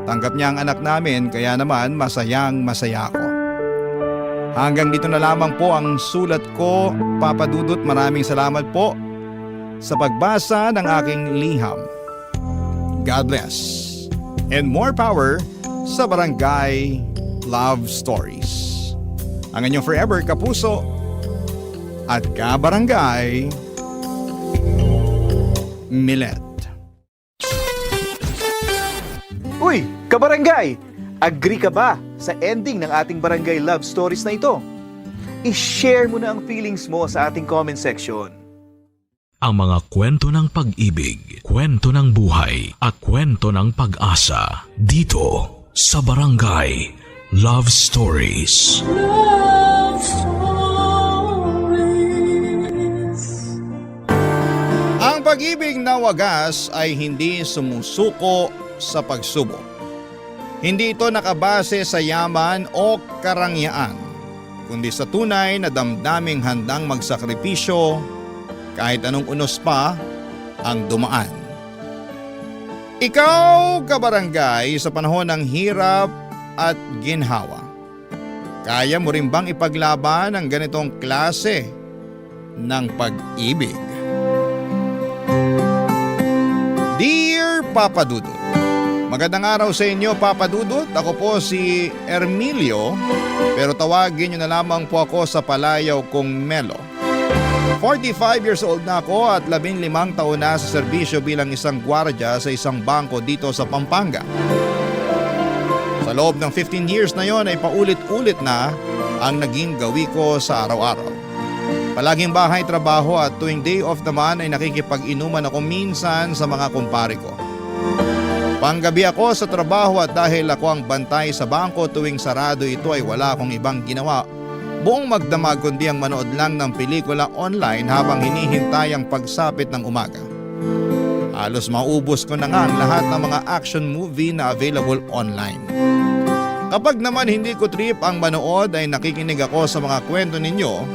Tanggap niya ang anak namin kaya naman masayang masaya ako. Hanggang dito na lamang po ang sulat ko, Papa Dudut. Maraming salamat po sa pagbasa ng aking liham. God bless. And more power sa Barangay Love Stories. Ang inyong forever kapuso at kabarangay, Milet. Uy, kabarangay! Agree ka ba sa ending ng ating barangay love stories na ito? I-share mo na ang feelings mo sa ating comment section. Ang mga kwento ng pag-ibig, kwento ng buhay at kwento ng pag-asa dito sa Barangay Love Stories. Love Stories. Ang pag-ibig na wagas ay hindi sumusuko sa pagsubok. Hindi ito nakabase sa yaman o karangyaan, kundi sa tunay na damdaming handang magsakripisyo kahit anong unos pa ang dumaan. Ikaw, kabarangay, sa panahon ng hirap at ginhawa, kaya mo rin bang ipaglaban ang ganitong klase ng pag-ibig? Dear Papa Dudut, magandang araw sa inyo, Papa Dudut. Ako po si Ermilio, pero tawagin niyo na lamang po ako sa palayaw kong Melo. 45 years old na ako at 15 taon na sa serbisyo bilang isang gwardya sa isang bangko dito sa Pampanga. Sa loob ng 15 years na yon ay paulit-ulit na ang naging gawi ko sa araw-araw. Palaging bahay trabaho at tuwing day off naman ay nakikipag-inuman ako minsan sa mga kumpare ko. Panggabi ako sa trabaho at dahil ako ang bantay sa bangko tuwing sarado ito ay wala akong ibang ginawa buong magdamag kundi ang manood lang ng pelikula online habang hinihintay ang pagsapit ng umaga. Halos maubos ko na nga ang lahat ng mga action movie na available online. Kapag naman hindi ko trip ang manood ay nakikinig ako sa mga kwento ninyo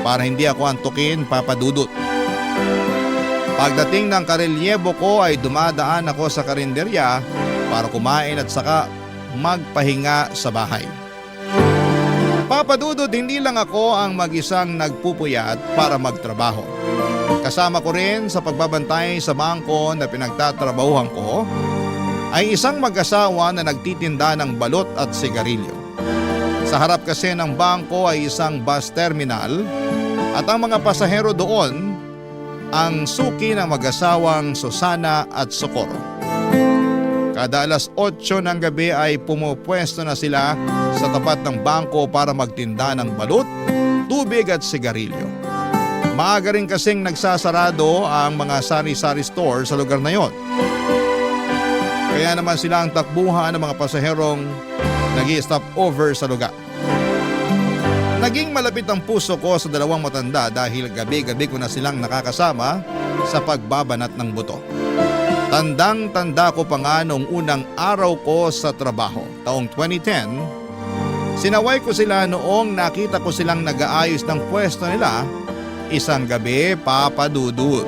para hindi ako antukin, Papa Dudut. Pagdating ng karelyebo ko ay dumadaan ako sa karinderya para kumain at saka magpahinga sa bahay. Papa Dudut, hindi lang ako ang mag-isang nagpupuyat para magtrabaho. Kasama ko rin sa pagbabantay sa bangko na pinagtatrabahuhan ko ay isang mag-asawa na nagtitinda ng balot at sigarilyo. Sa harap kasi ng bangko ay isang bus terminal at ang mga pasahero doon ang suki ng mag-asawang Susana at Socorro. Kada alas 8 ng gabi ay pumupwesto na sila sa tapat ng bangko para magtinda ng balot, tubig at sigarilyo. Maaga rin kasing nagsasarado ang mga sari-sari store sa lugar na yon. Kaya naman sila ang takbuhan ng mga pasaherong nag-i-stop over sa lugar. Naging malapit ang puso ko sa dalawang matanda dahil gabi-gabi ko na silang nakakasama sa pagbabanat ng buto. Tandang-tanda ko pa nga noong unang araw ko sa trabaho, taong 2010, sinaway ko sila noong nakita ko silang nag-aayos ng pwesto nila isang gabi, Papa Dudut.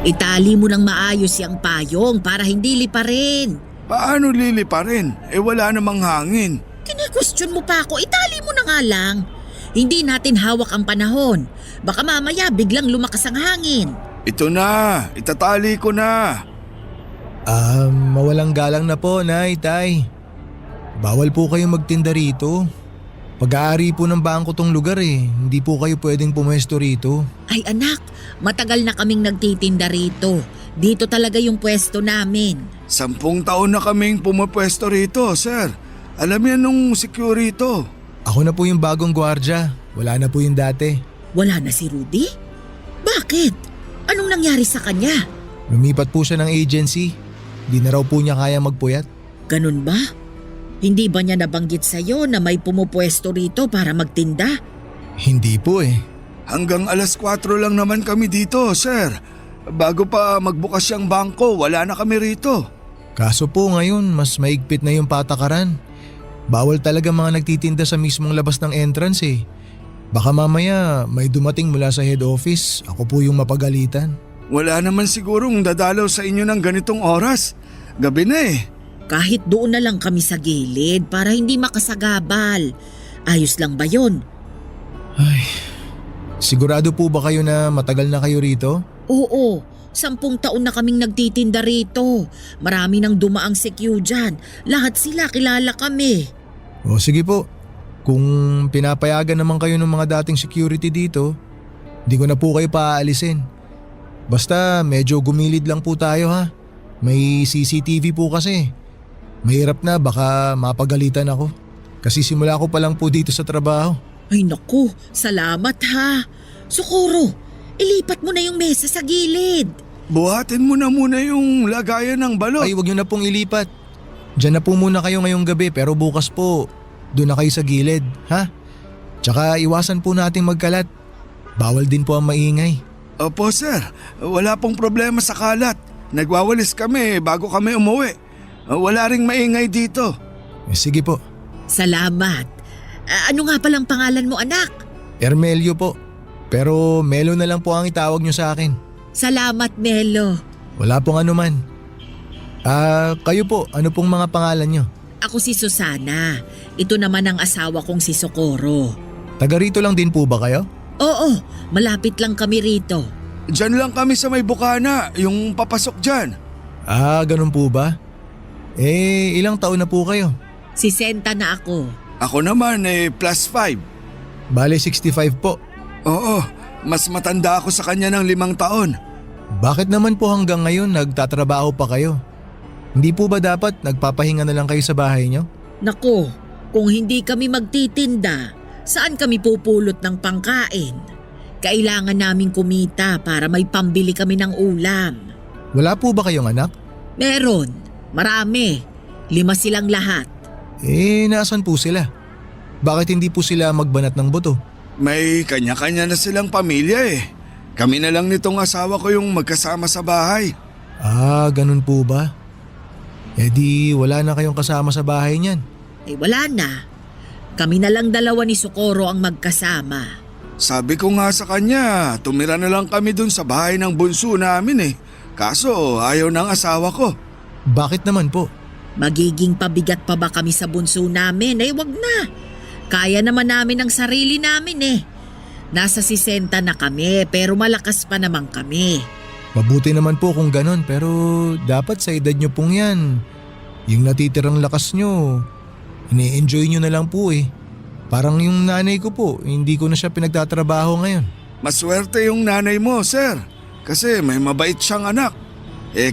Itali mo ng maayos yung payong para hindi liparin. Paano liliparin? Wala namang hangin. Kine-question mo pa ako, itali mo na nga lang. Hindi natin hawak ang panahon. Baka mamaya biglang lumakas ang hangin. Ito na, itatali ko na. Mawalang galang na po, Nay, Tay. Bawal po kayong magtinda rito. Pag-aari po ng bangko tong lugar eh. Hindi po kayo pwedeng pumesto rito. Ay anak, matagal na kaming nagtitinda rito. Dito talaga yung pwesto namin. 10 taon na kaming pumapwesto rito, sir. Alam yan nung security. Ako na po yung bagong gwardya. Wala na po yung dati. Wala na si Rudy? Bakit? Anong nangyari sa kanya? Lumipat po siya ng agency. Di na raw po niya kaya magpuyat. Ganun ba? Hindi ba niya nabanggit sa'yo na may pumupwesto rito para magtinda? Hindi po eh. Hanggang alas 4 lang naman kami dito, sir. Bago pa magbukas yung bangko, wala na kami rito. Kaso po ngayon, mas maigpit na yung patakaran. Bawal talaga mga nagtitinda sa mismong labas ng entrance eh. Baka mamaya may dumating mula sa head office, ako po yung mapagalitan. Wala naman sigurong dadalaw sa inyo ng ganitong oras. Gabi na eh. Kahit doon na lang kami sa gilid para hindi makasagabal. Ayos lang ba yun? Ay, sigurado po ba kayo na matagal na kayo rito? Oo, 10 taon na kaming nagtitinda rito. Marami nang dumaang CQ dyan. Lahat sila kilala kami. O sige po, kung pinapayagan naman kayo ng mga dating security dito, Hindi ko na po kayo paaalisin. Basta medyo gumilid lang po tayo ha. May CCTV po kasi. Mahirap na baka mapagalitan ako. Kasi simula ko pa lang po dito sa trabaho. Ay naku, salamat ha. Socorro, ilipat mo na yung mesa sa gilid. Buhatin mo na muna yung lagayan ng balot. Ay, wag niyo na pong ilipat. Diyan na po muna kayo ngayong gabi pero bukas po, doon na kayo sa gilid, ha? Tsaka iwasan po nating magkalat. Bawal din po ang maingay. Opo sir, wala pong problema sa kalat. Nagwawalis kami bago kami umuwi. Wala ring maingay dito. Sige po. Salamat. Ano nga palang pangalan mo anak? Ermelio po. Pero Melo na lang po ang itawag niyo sa akin. Salamat Melo. Wala pong anuman. Kayo po, ano pong mga pangalan niyo? Ako si Susana. Ito naman ang asawa kong si Socorro. Taga rito lang din po ba kayo? Oo, malapit lang kami rito. Diyan lang kami sa may bukana, yung papasok dyan. Ganun po ba? Ilang taon na po kayo? 60 na ako. Ako naman +5. Bale 65 po. Oo, mas matanda ako sa kanya ng 5 taon. Bakit naman po hanggang ngayon nagtatrabaho pa kayo? Hindi po ba dapat nagpapahinga na lang kayo sa bahay niyo? Naku, kung hindi kami magtitinda, saan kami pupulot ng pangkain? Kailangan naming kumita para may pambili kami ng ulam. Wala po ba kayong anak? Meron, marami. 5 silang lahat. Nasaan po sila? Bakit hindi po sila magbanat ng buto? May kanya-kanya na silang pamilya eh. Kami na lang nitong asawa ko yung magkasama sa bahay. Ganun po ba? Di wala na kayong kasama sa bahay niyan. Wala na. Kami na lang dalawa ni Socorro ang magkasama. Sabi ko nga sa kanya, tumira na lang kami dun sa bahay ng bunso namin eh. Kaso ayaw ng asawa ko. Bakit naman po? Magiging pabigat pa ba kami sa bunso namin? Wag na. Kaya naman namin ang sarili namin eh. Nasa 60 na kami pero malakas pa naman kami. Mabuti naman po kung ganon pero dapat sa edad nyo pong yan. Yung natitirang lakas nyo, ini-enjoy nyo na lang po eh. Parang yung nanay ko po, hindi ko na siya pinagtatrabaho ngayon. Maswerte yung nanay mo, sir. Kasi may mabait siyang anak.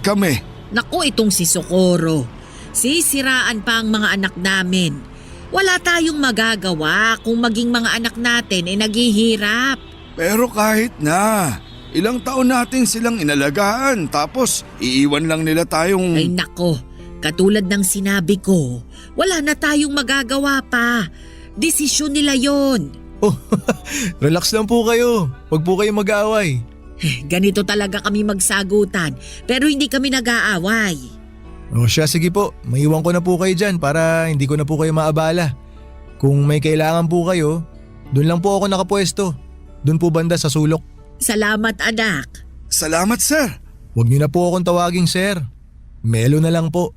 Kami. Naku, itong si Socorro. Sisiraan pa ang mga anak namin. Wala tayong magagawa kung maging mga anak natin naghihirap. Pero kahit na, ilang taon natin silang inalagaan tapos iiwan lang nila tayong… Ay nako, katulad ng sinabi ko, wala na tayong magagawa pa. Desisyon nila yon. Relax lang po kayo. Huwag po kayo mag-aaway. Ganito talaga kami magsagutan pero hindi kami nag-aaway. Siya, sige po. Maiwan ko na po kayo dyan para hindi ko na po kayo maabala. Kung may kailangan po kayo, doon lang po ako nakapwesto. Doon po banda sa sulok. Salamat anak. Salamat sir. Huwag niyo na po akong tawaging sir. Melo na lang po.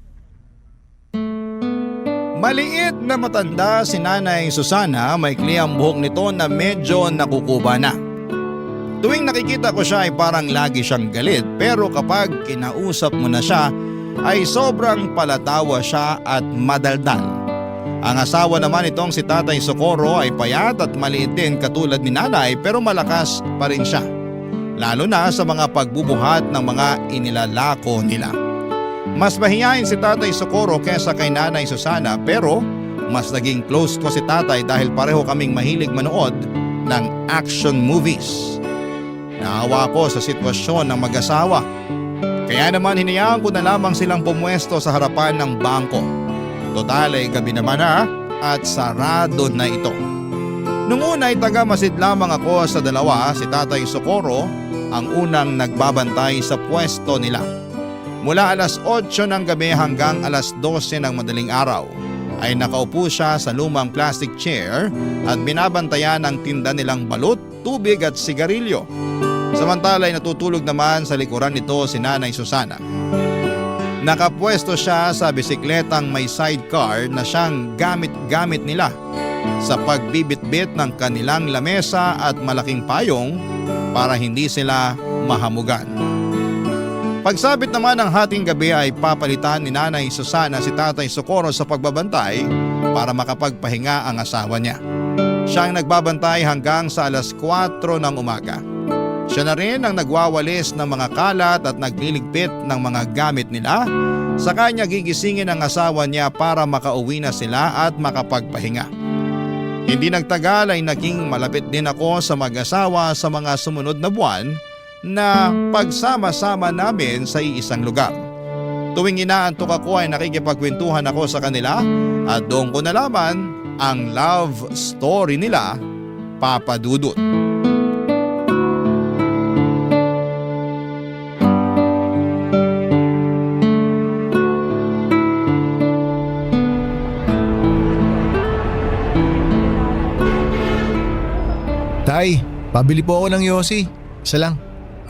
Maliit na matanda si Nanay Susana, maikli ang buhok nito na medyo nakukuba na. Tuwing nakikita ko siya ay parang lagi siyang galit pero kapag kinausap mo na siya ay sobrang palatawa siya at madaldal. Ang asawa naman itong si Tatay Socorro ay payat at maliit din katulad ni Nanay pero malakas pa rin siya. Lalo na sa mga pagbubuhat ng mga inilalako nila. Mas mahiyain si Tatay Socorro kesa kay Nanay Susana pero mas naging close ko si Tatay dahil pareho kaming mahilig manood ng action movies. Naawa ko sa sitwasyon ng mag-asawa. Kaya naman hinayaan ko na lamang silang pumwesto sa harapan ng bangko. Total ay gabi naman na at sarado na ito. Nung una ay taga-masid lamang ako sa dalawa, si Tatay Socorro ang unang nagbabantay sa pwesto nila. Mula alas 8 ng gabi hanggang alas 12 ng madaling araw ay nakaupo siya sa lumang plastic chair at binabantayan ang tinda nilang balut, tubig at sigarilyo. Samantala ay natutulog naman sa likuran nito si Nanay Susana. Nakapwesto siya sa bisikletang may sidecar na siyang gamit-gamit nila sa pagbibitbit ng kanilang lamesa at malaking payong para hindi sila mahamugan. Pagsabit naman ng hating gabi ay papalitan ni Nanay Susana si Tatay Socorro sa pagbabantay para makapagpahinga ang asawa niya. Siyang nagbabantay hanggang sa alas 4 ng umaga. Siya na rin ang nagwawalis ng mga kalat at nagliligpit ng mga gamit nila. Saka niya gigisingin ang asawa niya para makauwi na sila at makapagpahinga. Hindi nagtagal ay naging malapit din ako sa mag-asawa sa mga sumunod na buwan na pagsama-sama namin sa iisang lugar. Tuwing inaantok ako ay nakikipagkwentuhan ako sa kanila at doon ko nalaman ang love story nila, Papa Dudut. Tay, pabili po ako ng yosi. Isa lang.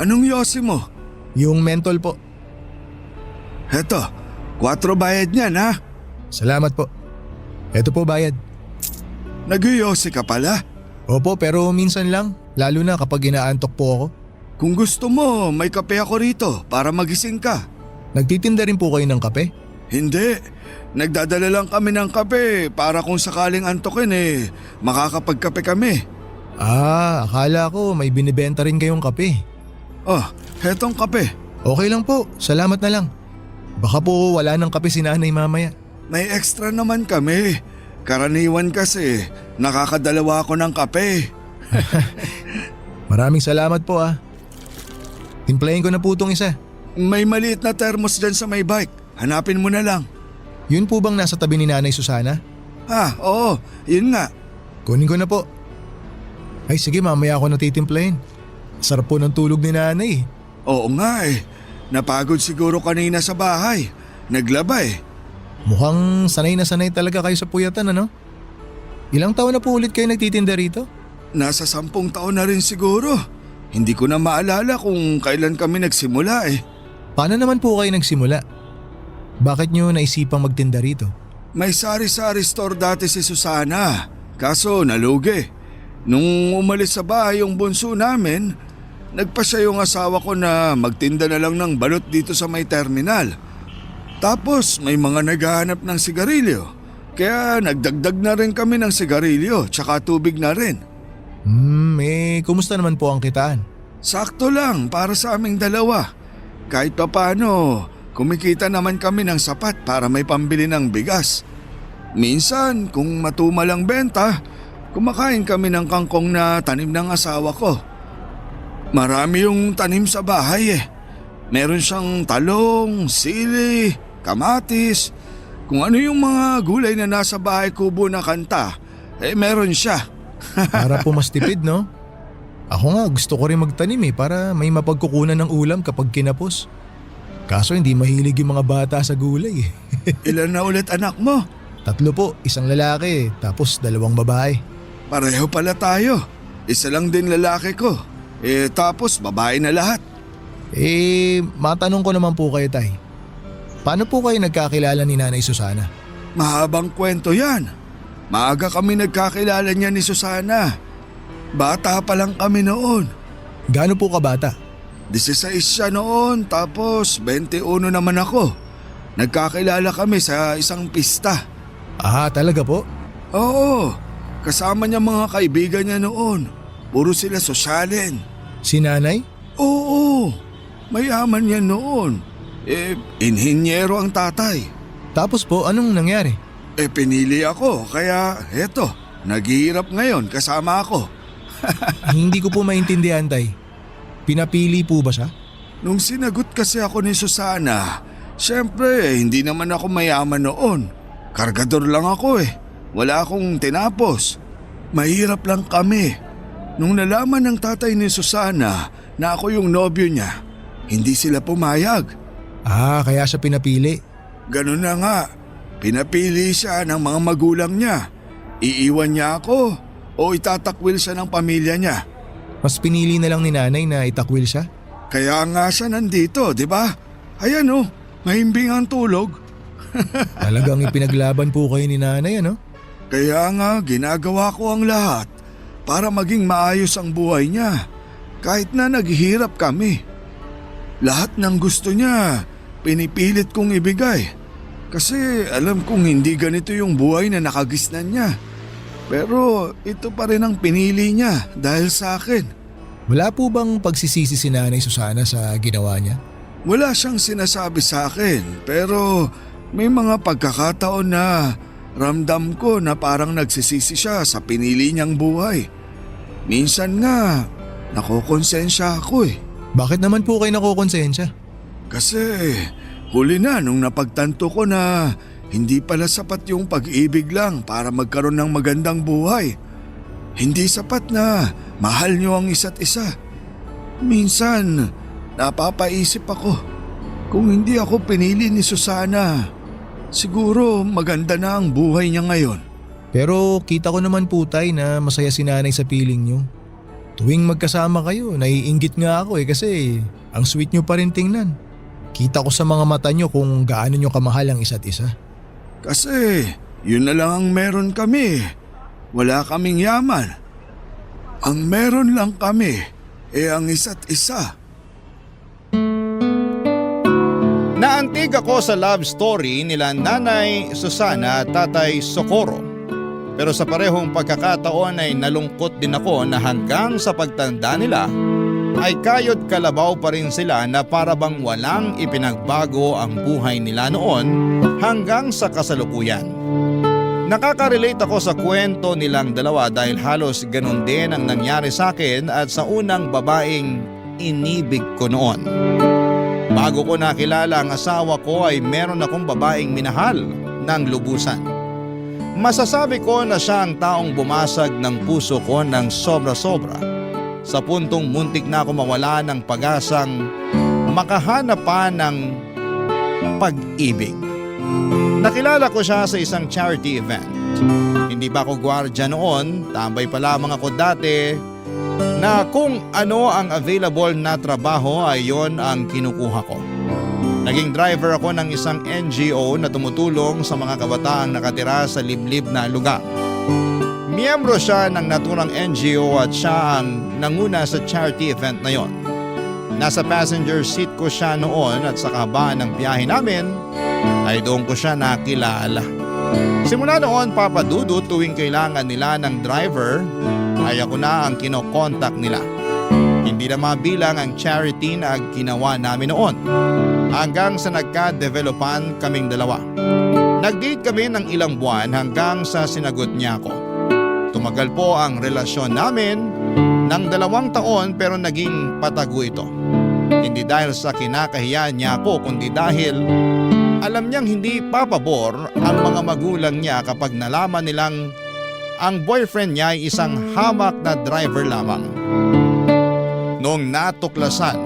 Anong yosi mo? Yung mentol po. Heto, 4 bayad niyan ha. Salamat po. Eto po bayad. Nag-yosi ka pala? Opo, pero minsan lang. Lalo na kapag inaantok po ako. Kung gusto mo, may kape ako rito para magising ka. Nagtitinda rin po kayo ng kape? Hindi. Nagdadala lang kami ng kape para kung sakaling antokin makakapagkape kami. Akala ko may binibenta rin kayong kape. Oh, hetong kape. Okay lang po, salamat na lang. Baka po wala ng kape si nanay mamaya. May extra naman kami. Karaniwan kasi, nakakadalawa ako ng kape. Maraming salamat po Timplahin ko na po itong isa. May maliit na thermos dyan sa may bike. Hanapin mo na lang. Yun po bang nasa tabi ni Nanay Susana? Oo, yun nga. Kunin ko na po. Ay sige, mamaya ako natitimplahin. Sarap po ng tulog ni Nanay. Oo nga Napagod siguro kanina sa bahay. Naglaba Mukhang sanay na sanay talaga kayo sa puyatan ano? Ilang taon na po ulit kayo nagtitinda rito? Nasa 10 taon na rin siguro. Hindi ko na maalala kung kailan kami nagsimula Paano naman po kayo nagsimula? Bakit nyo naisipang magtinda rito? May sari-sari store dati si Susana. Kaso nalugi. Nung umalis sa bahay yung bunso namin, nagpasya yung asawa ko na magtinda na lang ng balot dito sa may terminal. Tapos may mga naghahanap ng sigarilyo. Kaya nagdagdag na rin kami ng sigarilyo tsaka tubig na rin. Kumusta naman po ang kitaan? Sakto lang para sa aming dalawa. Kahit papano, kumikita naman kami ng sapat para may pambili ng bigas. Minsan, kung matumal ang benta, kumakain kami ng kangkong na tanim ng asawa ko. Marami yung tanim sa bahay Meron siyang talong, sili, kamatis. Kung ano yung mga gulay na nasa bahay kubo na kanta, meron siya. Para po mas tipid, no? Ako nga gusto ko rin magtanim para may mapagkukunan ng ulam kapag kinapos. Kaso hindi mahilig yung mga bata sa gulay Ilan na ulit anak mo? 3 po, isang lalaki tapos 2 babae. Pareho pala tayo. Isa lang din lalaki ko. Tapos babae na lahat. Matanong ko naman po kayo, Tay. Paano po kayo nagkakilala ni Nanay Susana? Mahabang kwento yan. Maaga kami nagkakilala niya ni Susana. Bata pa lang kami noon. Gaano po kabata? 16 siya noon, tapos 21 naman ako. Nagkakilala kami sa isang pista. Talaga po? Oo, kasama niya mga kaibigan niya noon. Puro sila sosyalin. Si Nanay? Oo, mayaman yan noon. Inhinyero ang tatay. Tapos po, anong nangyari? Pinili ako, kaya eto, naghihirap ngayon kasama ako. Hindi ko po maintindihan, Tay. Pinapili po ba siya? Nung sinagot kasi ako ni Susana, syempre hindi naman ako mayaman noon. Kargador lang ako Wala akong tinapos. Mahirap lang kami. Nung nalaman ng tatay ni Susana na ako yung nobyo niya, hindi sila pumayag. Kaya siya pinapili. Ganun na nga. Pinapili siya ng mga magulang niya. Iiwan niya ako o itatakwil siya ng pamilya niya. Mas pinili na lang ni Nanay na itakwil siya? Kaya nga siya nandito, di ba? Ayan mahimbing ang tulog. Talagang ipinaglaban po kayo ni Nanay, ano? Kaya nga ginagawa ko ang lahat para maging maayos ang buhay niya. Kahit na naghihirap kami. Lahat ng gusto niya, pinipilit kong ibigay. Kasi alam kong hindi ganito yung buhay na nakagisnan niya. Pero ito pa rin ang pinili niya dahil sa akin. Wala po bang pagsisisi si Nanay Susana sa ginawa niya? Wala siyang sinasabi sa akin pero may mga pagkakataon na ramdam ko na parang nagsisisi siya sa pinili niyang buhay. Minsan nga, nakokonsensya ako eh. Bakit naman po kayo nakokonsensya? Kasi huli na nung napagtanto ko na hindi pala sapat yung pag-ibig lang para magkaroon ng magandang buhay. Hindi sapat na mahal niyo ang isa't isa. Minsan, napapaisip ako, kung hindi ako pinili ni Susana, siguro maganda na ang buhay niya ngayon. Pero kita ko naman po tay na masaya si Nanay sa piling niyo. Tuwing magkasama kayo, naiinggit nga ako kasi ang sweet niyo pa rin tingnan. Kita ko sa mga mata niyo kung gaano niyo kamahal ang isa't isa. Kasi yun na lang ang meron kami. Wala kaming yaman. Ang meron lang kami ang isa't isa. Naantig ako sa love story nila Nanay Susana at Tatay Socorro. Pero sa parehong pagkakataon ay nalungkot din ako na hanggang sa pagtanda nila ay kayod kalabaw pa rin sila na para bang walang ipinagbago ang buhay nila noon hanggang sa kasalukuyan. Nakaka-relate ako sa kwento nilang dalawa dahil halos ganun din ang nangyari sa akin at sa unang babaeng inibig ko noon. Bago ko nakilala ang asawa ko ay meron akong babaeng minahal ng lubusan. Masasabi ko na siya ang taong bumasag ng puso ko ng sobra-sobra sa puntong muntik na ako mawala ng pag-asang makahanap pa ng pag-ibig. Nakilala ko siya sa isang charity event. Hindi pa ako gwardiya noon, tambay pa lamang ako dati na kung ano ang available na trabaho ay yon ang kinukuha ko. Naging driver ako ng isang NGO na tumutulong sa mga kabataang nakatira sa liblib na lugar. Miyembro siya ng naturang NGO at siya ang nanguna sa charity event na yon. Nasa passenger seat ko siya noon at sa kahabaan ng biyahe namin ay doon ko siya nakilala. Simula noon, Papa Dudu, tuwing kailangan nila ng driver ay ako na ang kinokontak nila. Hindi na mabilang ang charity na ginawa namin noon. Hanggang sa nagka-developan kaming dalawa. Nag-date kami ng ilang buwan hanggang sa sinagot niya ako. Tumagal po ang relasyon namin ng 2 taon pero naging patago ito. Hindi dahil sa kinakahiyaan niya ako kundi dahil alam niyang hindi papabor ang mga magulang niya kapag nalaman nilang ang boyfriend niya ay isang hamak na driver lamang. Noong natuklasan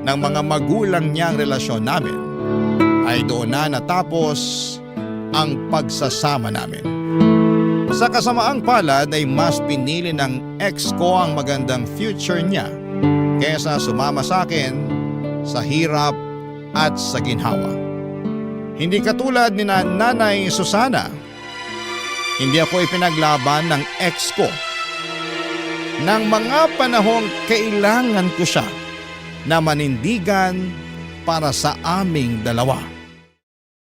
ng mga magulang niya ang relasyon namin, ay doon na natapos ang pagsasama namin. Sa kasamaang palad ay mas pinili ng ex ko ang magandang future niya kaysa sumama sa akin sa hirap at sa ginhawa. Hindi katulad ni Nanay Susana, hindi ako ipinaglaban ng ex ko. Nang mga panahong kailangan ko siya na manindigan para sa aming dalawa.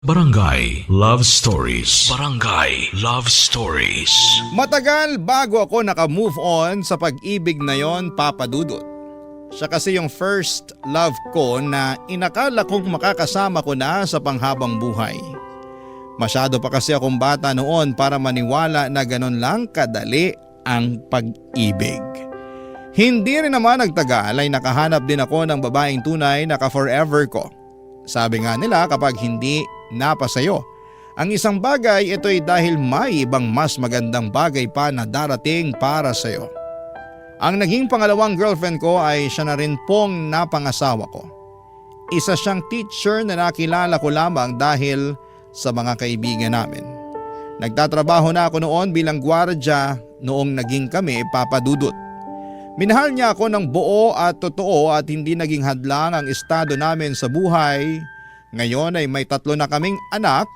Barangay Love Stories. Barangay Love Stories. Matagal bago ako naka-move on sa pag-ibig na yon, Papa Dudut. Siya kasi yung first love ko na inakala kong makakasama ko na sa panghabang buhay. Masyado pa kasi akong bata noon para maniwala na ganun lang kadali ang pag-ibig. Hindi rin naman nagtagal ay nakahanap din ako ng babaeng tunay na ka-forever ko. Sabi nga nila kapag hindi napasayo ang isang bagay, ito'y dahil may ibang mas magandang bagay pa na darating para sayo. Ang naging pangalawang girlfriend ko ay siya na rin pong napangasawa ko. Isa siyang teacher na nakilala ko lamang dahil sa mga kaibigan namin. Nagtatrabaho na ako noon bilang gwardiya noong naging kami, Papa Dudut. Minahal niya ako ng buo at totoo at hindi naging hadlang ang estado namin sa buhay. Ngayon ay may 3 na kaming anak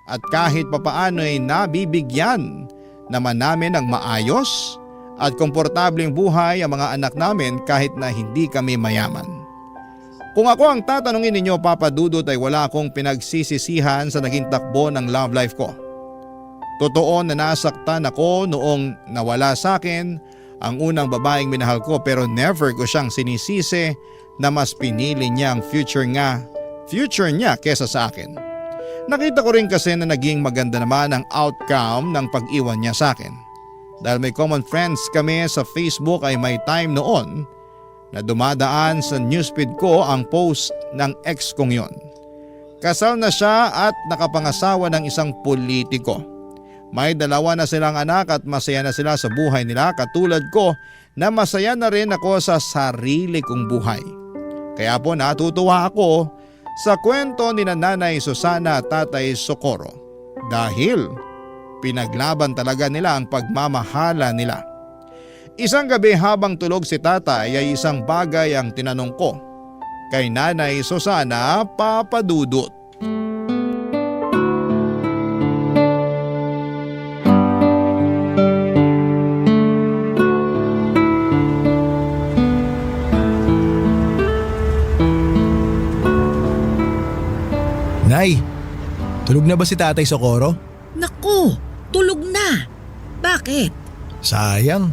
at kahit papaano ay nabibigyan naman namin ng maayos at komportableng buhay ang mga anak namin kahit na hindi kami mayaman. Kung ako ang tatanungin ninyo, Papa Dudut, ay wala akong pinagsisisihan sa naging takbo ng love life ko. Totoo na nasaktan ako noong nawala sa akin ang unang babaeng minahal ko pero never ko siyang sinisisi na mas pinili niya ang future niya kesa sa akin. Nakita ko rin kasi na naging maganda naman ang outcome ng pag-iwan niya sa akin. Dahil may common friends kami sa Facebook ay may time noon na dumadaan sa newsfeed ko ang post ng ex kong yon. Kasal na siya at nakapangasawa ng isang politiko. May 2 na silang anak at masaya na sila sa buhay nila katulad ko na masaya na rin ako sa sarili kong buhay. Kaya po natutuwa ako sa kwento ni Nanay Susana at Tatay Socorro dahil pinaglaban talaga nila ang pagmamahala nila. Isang gabi habang tulog si Tatay ay isang bagay ang tinanong ko kay Nanay Susana, Papa Dudut. Nay, tulog na ba si Tatay Socorro? Naku, tulog na. Bakit? Sayang.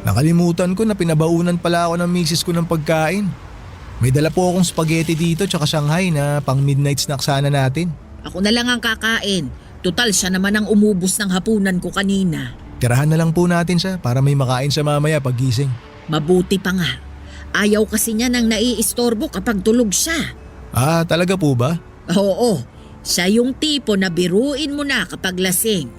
Nakalimutan ko na pinabaunan pala ako ng misis ko ng pagkain. May dala po akong spaghetti dito tsaka Shanghai na pang midnight snack sana natin. Ako na lang ang kakain. Tutal siya naman ang umubos ng hapunan ko kanina. Tirahan na lang po natin siya para may makain siya mamaya paggising. Mabuti pa nga. Ayaw kasi niya nang naiistorbo kapag tulog siya. Ah, talaga po ba? Oo, siya yung tipo na biruin mo na kapag lasing.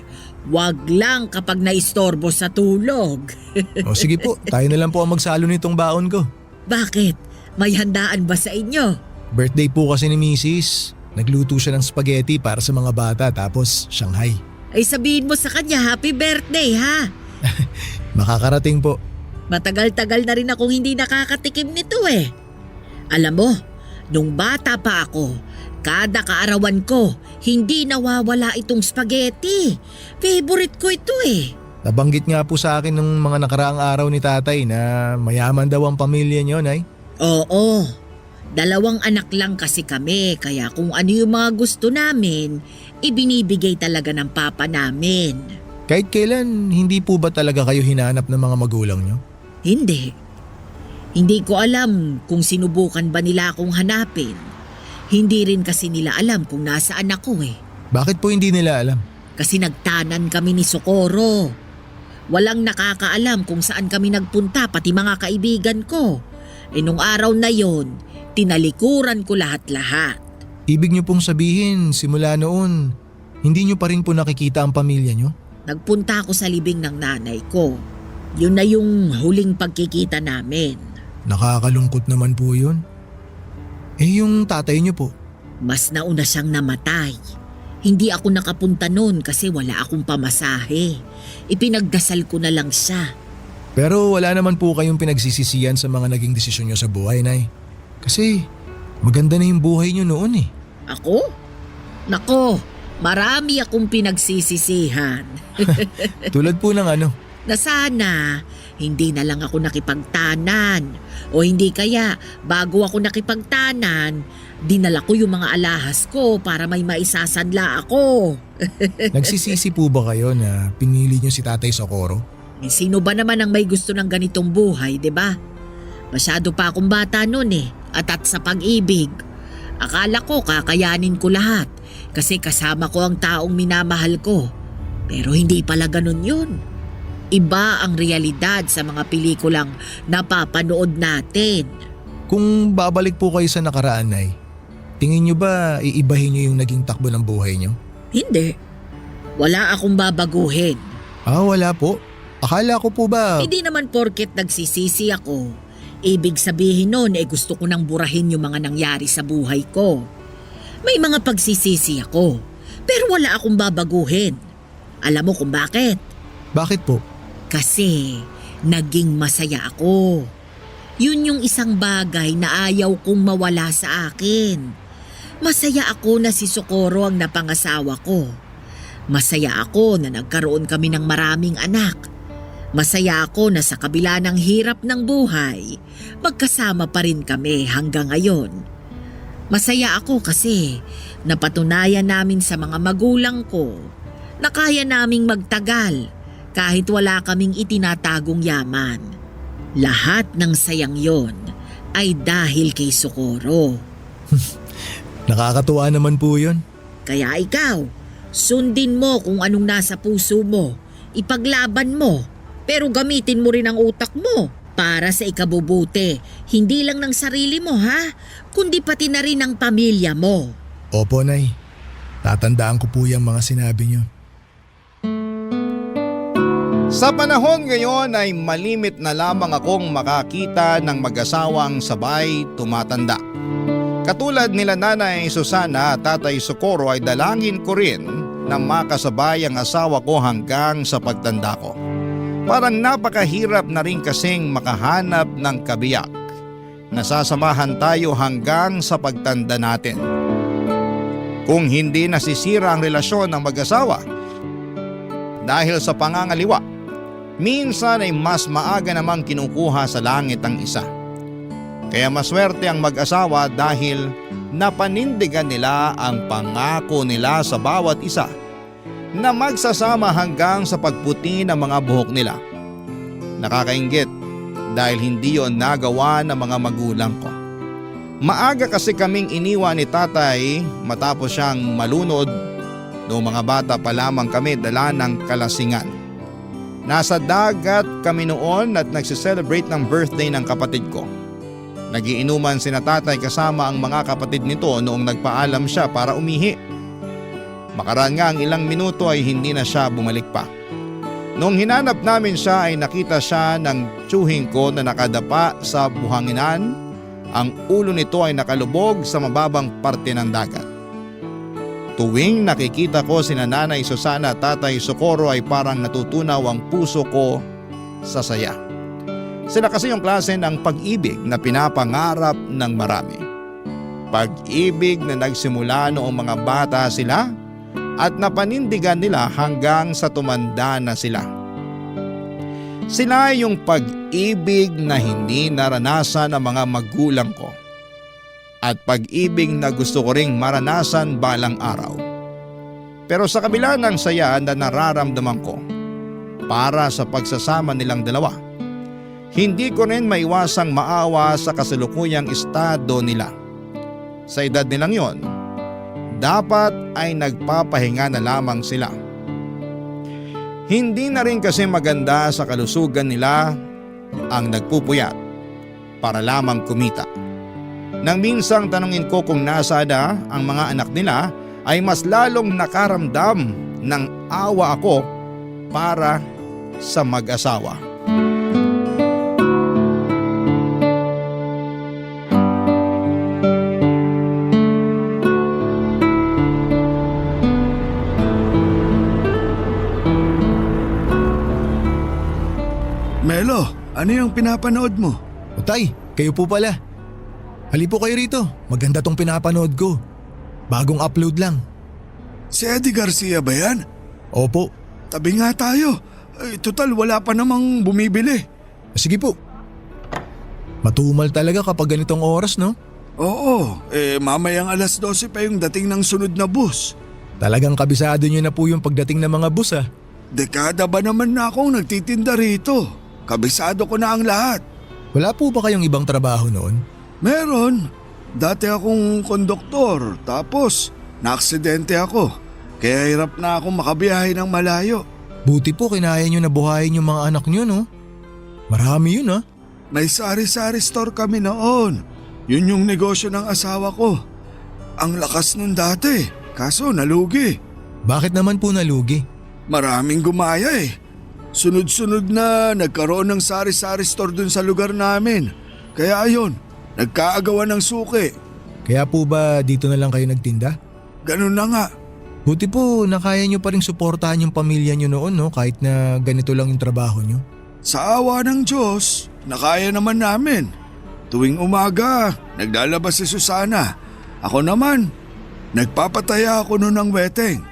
Wag lang kapag naistorbo sa tulog. O sige po, tayo na lang po ang magsalo nitong baon ko. Bakit? May handaan ba sa inyo? Birthday po kasi ni Mrs. Nagluto siya ng spaghetti para sa mga bata tapos Shanghai. Ay sabihin mo sa kanya happy birthday ha. Makakarating po. Matagal-tagal na rin akong hindi nakakatikim nito eh. Alam mo, nung bata pa ako, kada kaarawan ko, hindi nawawala itong spaghetti. Favorite ko ito eh. Nabanggit nga po sa akin nung mga nakaraang araw ni Tatay na mayaman daw ang pamilya niyo, Nay. Oo, 2 anak lang kasi kami kaya kung ano yung mga gusto namin, ibinibigay talaga ng papa namin. Kahit kailan, hindi po ba talaga kayo hinanap ng mga magulang niyo? Hindi. Hindi ko alam kung sinubukan ba nila akong hanapin. Hindi rin kasi nila alam kung nasaan ako eh. Bakit po hindi nila alam? Kasi nagtanan kami ni Socorro. Walang nakakaalam kung saan kami nagpunta pati mga kaibigan ko. E nung araw na yon, tinalikuran ko lahat-lahat. Ibig niyo pong sabihin, simula noon, hindi niyo pa rin po nakikita ang pamilya niyo? Nagpunta ako sa libing ng nanay ko. Yun na yung huling pagkikita namin. Nakakalungkot naman po yun. Eh yung tatay niyo po? Mas nauna siyang namatay. Hindi ako nakapunta noon kasi wala akong pamasahe. Ipinagdasal ko na lang siya. Pero wala naman po kayong pinagsisisihan sa mga naging desisyon niyo sa buhay, Nay. Kasi maganda na yung buhay niyo noon eh. Ako? Nako, marami akong pinagsisisihan. Tulad po ng ano? Na sana hindi na lang ako nakipagtanan. O hindi kaya bago ako nakipagtanan, dinala ko yung mga alahas ko para may maisasanla ako. Nagsisisi po ba kayo na pinili niyo si Tatay Socorro? Eh, sino ba naman ang may gusto ng ganitong buhay, 'di ba? Masyado pa akong bata noon eh, at sa pag-ibig. Akala ko kakayanin ko lahat kasi kasama ko ang taong minamahal ko. Pero hindi pala ganun yun. Iba ang realidad sa mga pelikulang napapanood natin. Kung babalik po kayo sa nakaraan, Nay, tingin niyo ba iibahin niyo yung naging takbo ng buhay niyo? Hindi. Wala akong babaguhin. Ah, wala po. Akala ko po ba… Hindi naman porket nagsisisi ako. Ibig sabihin nun gusto ko nang burahin yung mga nangyari sa buhay ko. May mga pagsisisi ako, pero wala akong babaguhin. Alam mo kung bakit? Bakit po? Kasi naging masaya ako. Yun yung isang bagay na ayaw kong mawala sa akin. Masaya ako na si Socorro ang napangasawa ko. Masaya ako na nagkaroon kami ng maraming anak. Masaya ako na sa kabila ng hirap ng buhay, magkasama pa rin kami hanggang ngayon. Masaya ako kasi napatunayan namin sa mga magulang ko na kaya naming magtagal kahit wala kaming itinatagong yaman. Lahat ng sayang yon ay dahil kay Socorro. Nakakatuwa naman po yun. Kaya ikaw, sundin mo kung anong nasa puso mo, ipaglaban mo, pero gamitin mo rin ang utak mo para sa ikabubuti, hindi lang ng sarili mo ha, kundi pati na rin ng pamilya mo. Opo, Nay. Tatandaan ko po yung mga sinabi niyo. Sa panahon ngayon ay malimit na lamang akong makakita ng mag-asawang sabay tumatanda. Katulad nila Nanay Susana at Tatay Socorro ay dalangin ko rin na makasabay ang asawa ko hanggang sa pagtanda ko. Parang napakahirap na rin kasing makahanap ng kabiyak. Nasasamahan tayo hanggang sa pagtanda natin. Kung hindi nasisira ang relasyon ng mag-asawa dahil sa pangangaliwa, minsan ay mas maaga namang kinukuha sa langit ang isa. Kaya maswerte ang mag-asawa dahil napanindigan nila ang pangako nila sa bawat isa na magsasama hanggang sa pagputi ng mga buhok nila. Nakakainggit dahil hindi yon nagawa ng mga magulang ko. Maaga kasi kaming iniwan ni tatay matapos siyang malunod. Noong mga bata pa lamang kami dala ng kalasingan. Nasa dagat kami noon at nagsiselebrate ng birthday ng kapatid ko. Nagiinuman sina tatay kasama ang mga kapatid nito noong nagpaalam siya para umihi. Makaraan nga ang ilang minuto ay hindi na siya bumalik pa. Noong hinanap namin siya ay nakita siya ng tiyuhin ko na nakadapa sa buhanginan. Ang ulo nito ay nakalubog sa mababang parte ng dagat. Tuwing nakikita ko sina Nanay Susana at Tatay Socorro ay parang natutunaw ang puso ko sa saya. Sila kasi yung klase ng pag-ibig na pinapangarap ng marami. Pag-ibig na nagsimula noong mga bata sila at napanindigan nila hanggang sa tumanda na sila. Sila yung pag-ibig na hindi naranasan ng mga magulang ko. At pag-ibig na gusto ko ring maranasan balang araw. Pero sa kabila ng saya na nararamdaman ko para sa pagsasama nilang dalawa, hindi ko rin maiwasang maawa sa kasalukuyang estado nila. Sa edad nilang yon, dapat ay nagpapahinga na lamang sila. Hindi na rin kasi maganda sa kalusugan nila ang nagpupuyat para lamang kumita. Nang minsang tanungin ko kung nasaan na ang mga anak nila ay mas lalong nakaramdam ng awa ako para sa mag-asawa. Melo, ano yung pinapanood mo? O Tay, kayo po pala. Hali po kayo rito, maganda tong pinapanood ko. Bagong upload lang. Si Eddie Garcia ba yan? Opo. Tabi nga tayo. Total wala pa namang bumibili. Sige po. Matumal talaga kapag ganitong oras, no? Oo, mamayang 12:00 pa yung dating ng sunod na bus. Talagang kabisado niyo na po yung pagdating ng mga bus ah. Dekada ba naman na akong nagtitinda rito? Kabisado ko na ang lahat. Wala po ba kayong ibang trabaho noon? Meron. Dati akong konduktor, tapos naaksidente ako. Kaya hirap na akong makabiyahe ng malayo. Buti po kinaya niyo na buhayin yung mga anak niyo, no? Marami yun ah. May sari-sari store kami noon. Yun yung negosyo ng asawa ko. Ang lakas nun dati, kaso nalugi. Bakit naman po nalugi? Maraming gumaya eh. Sunod-sunod na nagkaroon ng sari-sari store dun sa lugar namin. Kaya ayun, nagkaagawan ng suki. Kaya po ba dito na lang kayo nagtinda? Ganun na nga. Buti po nakaya niyo pa rin suportahan yung pamilya niyo noon, no? Kahit na ganito lang yung trabaho niyo. Sa awa ng Diyos, nakaya naman namin. Tuwing umaga, naglalabas si Susana. Ako naman, nagpapataya ako noon ng weteng.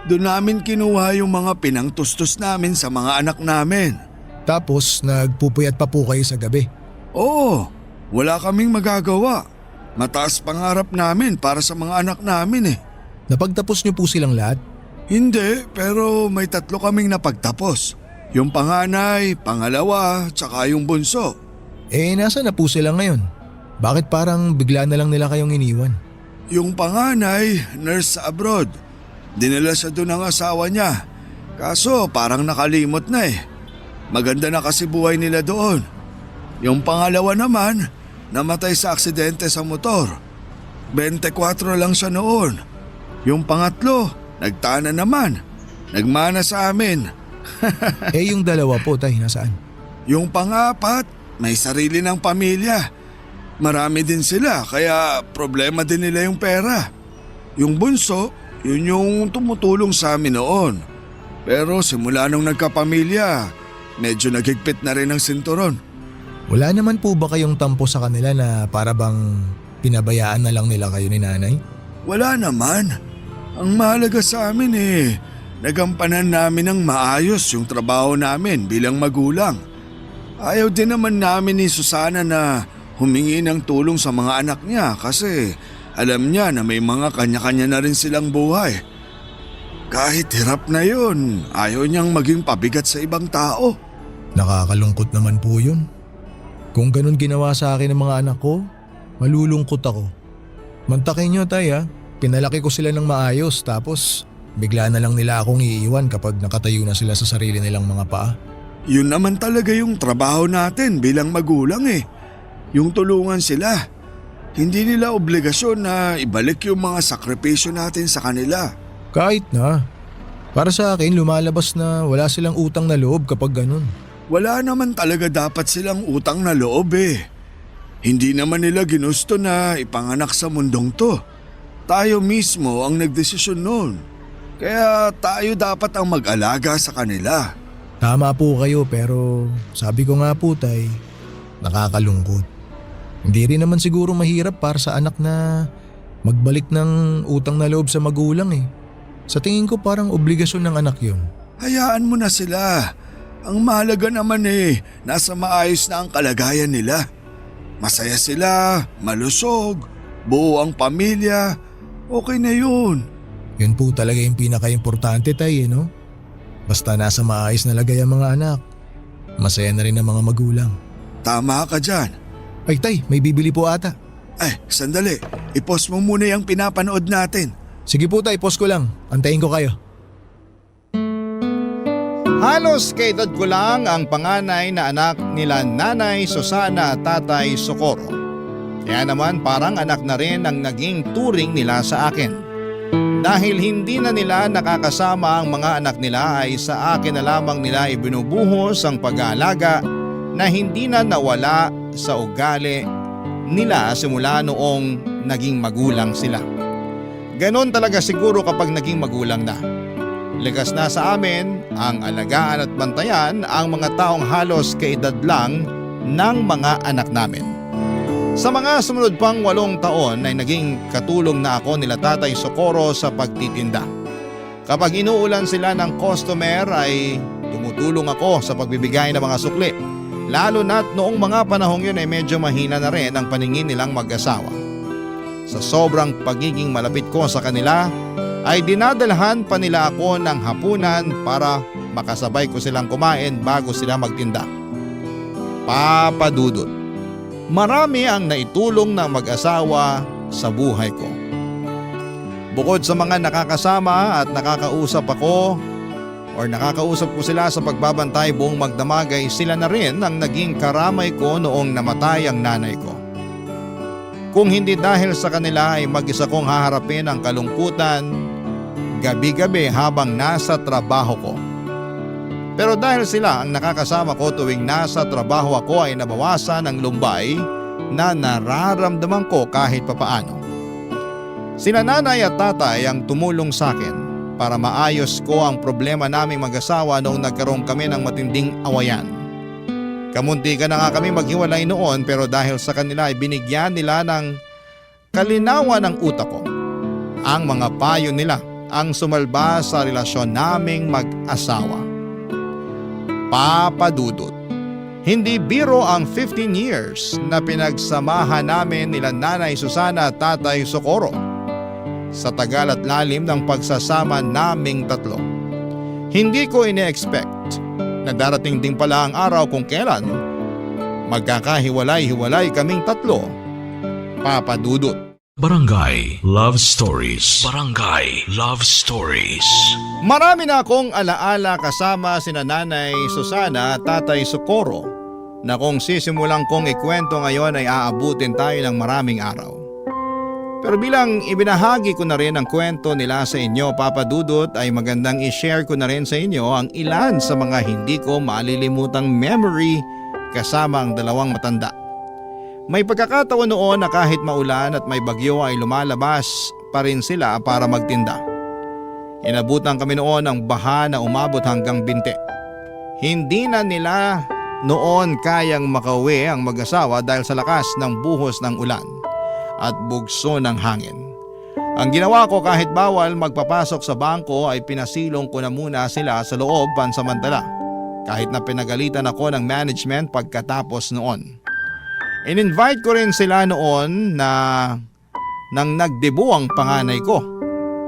Doon namin kinuha yung mga pinangtustos namin sa mga anak namin. Tapos nagpupuyat pa po kayo sa gabi? Oo, wala kaming magagawa. Mataas pangarap namin para sa mga anak namin eh. Napagtapos niyo po silang lahat? Hindi, pero may 3 kaming napagtapos. Yung panganay, pangalawa, tsaka yung bunso. Nasa na po sila ngayon? Bakit parang bigla na lang nila kayong iniwan? Yung panganay, nurse sa abroad. Dinala siya doon ng asawa niya. Kaso parang nakalimot na eh. Maganda na kasi buhay nila doon. Yung pangalawa naman, namatay sa aksidente sa motor. 24 lang siya noon. Yung pangatlo, nagtana naman. Nagmana sa amin. Yung dalawa po, tay, nasaan? Yung pangapat, may sarili ng pamilya. Marami din sila, kaya problema din nila yung pera. Yung bunso, yun yung tumutulong sa amin noon. Pero simula nung nagkapamilya, medyo nagigpit na rin ang sinturon. Wala naman po ba kayong tampo sa kanila na para bang pinabayaan na lang nila kayo ni nanay? Wala naman. Ang mahalaga sa amin nagampanan namin ng maayos yung trabaho namin bilang magulang. Ayaw din naman namin ni Susana na humingi ng tulong sa mga anak niya kasi alam niya na may mga kanya-kanya na rin silang buhay. Kahit hirap na yun, ayaw niyang maging pabigat sa ibang tao. Nakakalungkot naman po yun. Kung ganun ginawa sa akin ng mga anak ko, malulungkot ako. Mantakin nyo tay pinalaki ko sila ng maayos tapos bigla na lang nila akong iiwan kapag nakatayo na sila sa sarili nilang mga paa. Yun naman talaga yung trabaho natin bilang magulang Yung tulungan sila. Hindi nila obligasyon na ibalik yung mga sakripisyo natin sa kanila. Kahit na. Para sa akin lumalabas na wala silang utang na loob kapag ganun. Wala naman talaga dapat silang utang na loob Hindi naman nila ginusto na ipanganak sa mundong to. Tayo mismo ang nagdesisyon noon. Kaya tayo dapat ang mag-alaga sa kanila. Tama po kayo pero sabi ko nga po tay, nakakalungkot. Hindi rin naman siguro mahirap para sa anak na magbalik ng utang na loob sa magulang Sa tingin ko parang obligasyon ng anak yun. Hayaan mo na sila. Ang mahalaga naman nasa maayos na ang kalagayan nila. Masaya sila, malusog, buo ang pamilya, okay na yun. Yun po talaga yung pinaka-importante tay no? Basta nasa maayos na lagay ang mga anak, masaya na rin ang mga magulang. Tama ka dyan. Ay tay, may bibili po ata. Sandali. I-post mo muna yung pinapanood natin. Sige po tay, post ko lang. Antayin ko kayo. Halos kay edad ko lang ang panganay na anak nila Nanay Susana at Tatay Socorro. Kaya naman parang anak na rin ang naging turing nila sa akin. Dahil hindi na nila nakakasama ang mga anak nila ay sa akin na lamang nila ibinubuhos ang pag-aalaga na hindi na nawala sa ugali nila simula noong naging magulang sila. Ganon talaga siguro kapag naging magulang na. Likas na sa amin ang alagaan at bantayan ang mga taong halos kaedad lang ng mga anak namin. Sa mga sumunod pang 8 taon ay naging katulong na ako nila Tatay Socorro sa pagtitinda. Kapag inuulan sila ng customer ay tumutulong ako sa pagbibigay ng mga sukli. Lalo na't noong mga panahong yun ay medyo mahina na rin ang paningin nilang mag-asawa. Sa sobrang pagiging malapit ko sa kanila ay dinadalhan pa nila ako ng hapunan para makasabay ko silang kumain bago sila magtinda. Papa Dudut, marami ang naitulong ng mag-asawa sa buhay ko. Bukod sa mga nakakasama at nakakausap ako or nakakausap ko sila sa pagbabantay buong magdamag ay sila na rin ang naging karamay ko noong namatay ang nanay ko. Kung hindi dahil sa kanila ay mag-isa kong haharapin ang kalungkutan gabi-gabi habang nasa trabaho ko. Pero dahil sila ang nakakasama ko tuwing nasa trabaho ako ay nabawasan ang lumbay na nararamdaman ko kahit papaano. Sila nanay at tatay ang tumulong sa akin para maayos ko ang problema naming mag-asawa noong nagkaroon kami ng matinding awayan. Kamuntikan na nga kami maghiwalay noon pero dahil sa kanila ay binigyan nila ng kalinawan ng utak ko. Ang mga payo nila ang sumalba sa relasyon naming mag-asawa. Papa Dudut, hindi biro ang 15 years na pinagsamahan namin nila Nanay Susana at Tatay Socorro. Sa tagal at lalim ng pagsasama naming tatlo, hindi ko ine-expect na darating din pala ang araw kung kailan magkakahiwalay-hiwalay kaming tatlo, Papa Dudut. Barangay Love Stories. Barangay Love Stories. Marami na akong alaala kasama sina Nanay Susana at Tatay Socorro na kung sisimulang kong ikwento ngayon ay aabutin tayo ng maraming araw. Pero bilang ibinahagi ko na rin ang kwento nila sa inyo, Papa Dudut, ay magandang i-share ko na rin sa inyo ang ilan sa mga hindi ko malilimutang memory kasama ang dalawang matanda. May pagkakataon noon na kahit maulan at may bagyo ay lumalabas pa rin sila para magtinda. Inabutan kami noon ng baha na umabot hanggang binte. Hindi na nila noon kayang makauwi ang mag-asawa dahil sa lakas ng buhos ng ulan at bugso ng hangin. Ang ginawa ko kahit bawal magpapasok sa bangko ay pinasilong ko na muna sila sa loob pansamantala kahit na pinagalitan ako ng management pagkatapos noon. In-invite ko rin sila noon na nang nagdebu ang panganay ko.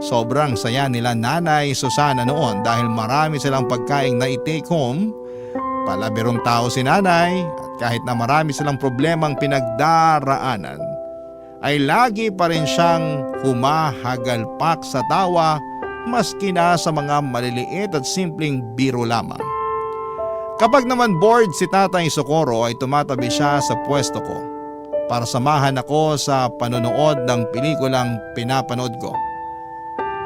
Sobrang saya nila Nanay Susana noon dahil marami silang pagkaing na i-take home. Palabirong tao si Nanay at kahit na marami silang problemang pinagdaraanan ay lagi pa rin siyang humahagalpak sa tawa maski na sa mga maliliit at simpleng biro lamang. Kapag naman bored si Tatay Socorro ay tumatabi siya sa pwesto ko para samahan ako sa panonood ng pelikulang pinapanood ko.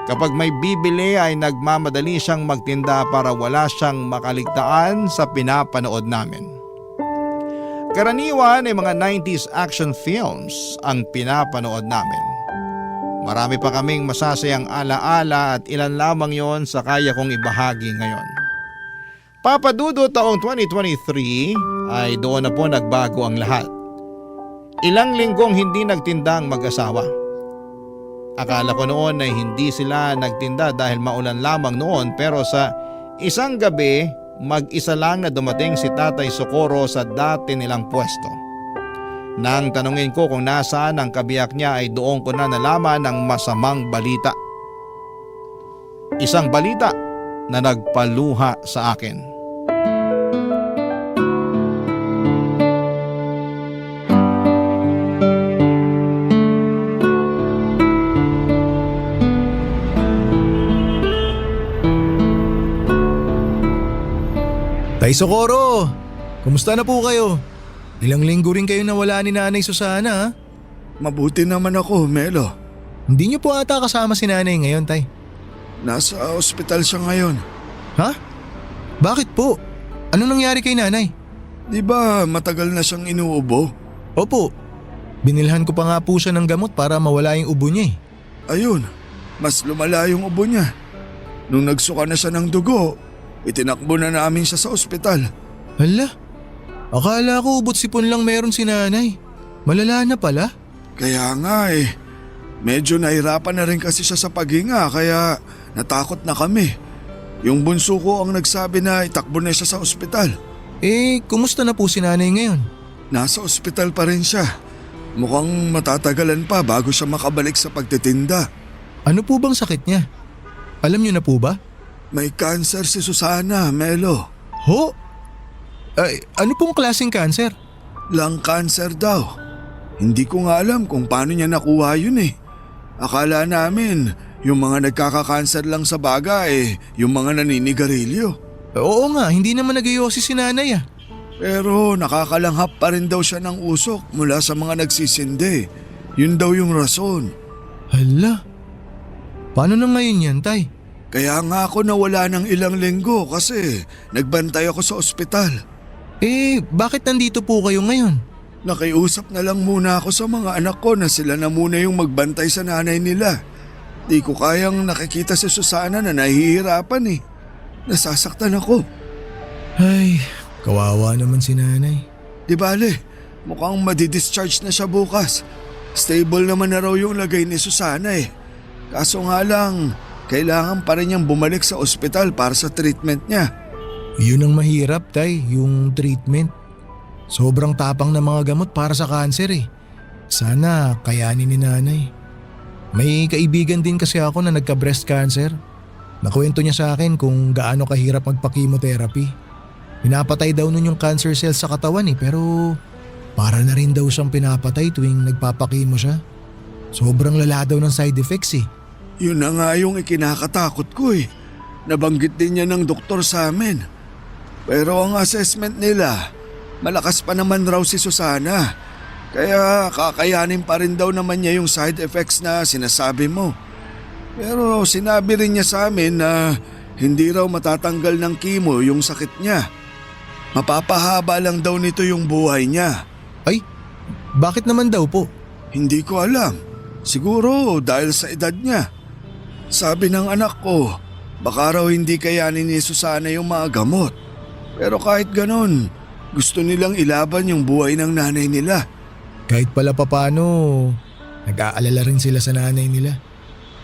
Kapag may bibili ay nagmamadali siyang magtinda para wala siyang makaligtaan sa pinapanood namin. Karaniwan ay mga 90s action films ang pinapanood namin. Marami pa kaming masasayang alaala at ilan lamang yon sa kaya kong ibahagi ngayon. Papa Dudut, taong 2023 ay doon na po nagbago ang lahat. Ilang linggong hindi nagtinda ang mag-asawa. Akala ko noon ay hindi sila nagtinda dahil maulan lamang noon pero sa isang gabi mag-isa lang na dumating si Tatay Socorro sa dati nilang pwesto. Nang tanungin ko kung nasaan ang kabiyak niya ay doon ko na nalaman ang masamang balita. Isang balita na nagpaluha sa akin. Tay Socorro, kumusta na po kayo? Ilang linggo rin kayo nawala ni Nanay Susana ha? Mabuti naman ako, Melo. Hindi niyo po ata kasama si Nanay ngayon, Tay. Nasa ospital siya ngayon. Ha? Bakit po? Ano nangyari kay Nanay? Di ba matagal na siyang inuubo? Opo, binilhan ko pa nga po siya ng gamot para mawala yung ubo niya eh. Ayun, mas lumala yung ubo niya. Nung nagsuka na siya ng dugo, itinakbo na namin siya sa ospital. Hala, akala ko ubot sipon lang meron si Nanay. Malala na pala. Kaya nga eh, medyo nahirapan na rin kasi siya sa paghinga kaya natakot na kami. Yung bunso ko ang nagsabi na itakbo na siya sa ospital. Eh, kumusta na po si Nanay ngayon? Nasa ospital pa rin siya. Mukhang matatagalan pa bago siya makabalik sa pagtitinda. Ano po bang sakit niya? Alam niyo na po ba? May cancer si Susana, Melo. Ho? Ay, ano pong klaseng cancer? Lung cancer daw. Hindi ko nga alam kung paano niya nakuha yun eh. Akala namin yung mga nagkaka-cancer lang sa baga yung mga naninigarilyo. Oo nga, hindi naman nag-iossi si Nanay ah. Pero nakakalanghap pa rin daw siya ng usok mula sa mga nagsisindi. Yun daw yung rason. Hala, paano na ngayon yan, Tay? Kaya nga ako nawala ng ilang linggo kasi nagbantay ako sa ospital. Eh, bakit nandito po kayo ngayon? Nakiusap na lang muna ako sa mga anak ko na sila na muna yung magbantay sa nanay nila. Di ko kayang nakikita si Susana na nahihirapan eh. Nasasaktan ako. Ay, kawawa naman si Nanay. Di bale, mukhang madidischarge na siya bukas. Stable naman na raw yung lagay ni Susana eh. Kaso nga lang, kailangan pa rin niyang bumalik sa ospital para sa treatment niya. Yun ang mahirap, Tay, yung treatment. Sobrang tapang na mga gamot para sa cancer eh. Sana kayanin ni Nanay. May kaibigan din kasi ako na nagka-breast cancer. Nakwento niya sa akin kung gaano kahirap magpa-chemotherapy. Pinapatay daw nun yung cancer cells sa katawan pero para na rin daw siyang pinapatay tuwing nagpapakimo siya. Sobrang lala daw ng side effects eh. Yun na nga yung ikinakatakot ko eh. Nabanggit din niya ng doktor sa amin. Pero ang assessment nila, malakas pa naman raw si Susana. Kaya kakayanin pa rin daw naman niya yung side effects na sinasabi mo. Pero sinabi rin niya sa amin na hindi raw matatanggal ng chemo yung sakit niya. Mapapahaba lang daw nito yung buhay niya. Ay, bakit naman daw po? Hindi ko alam. Siguro dahil sa edad niya. Sabi ng anak ko, baka raw hindi kayanin ni Susana yung mga gamot. Pero kahit ganon, gusto nilang ilaban yung buhay ng nanay nila. Kahit pala papano, nag-aalala rin sila sa nanay nila.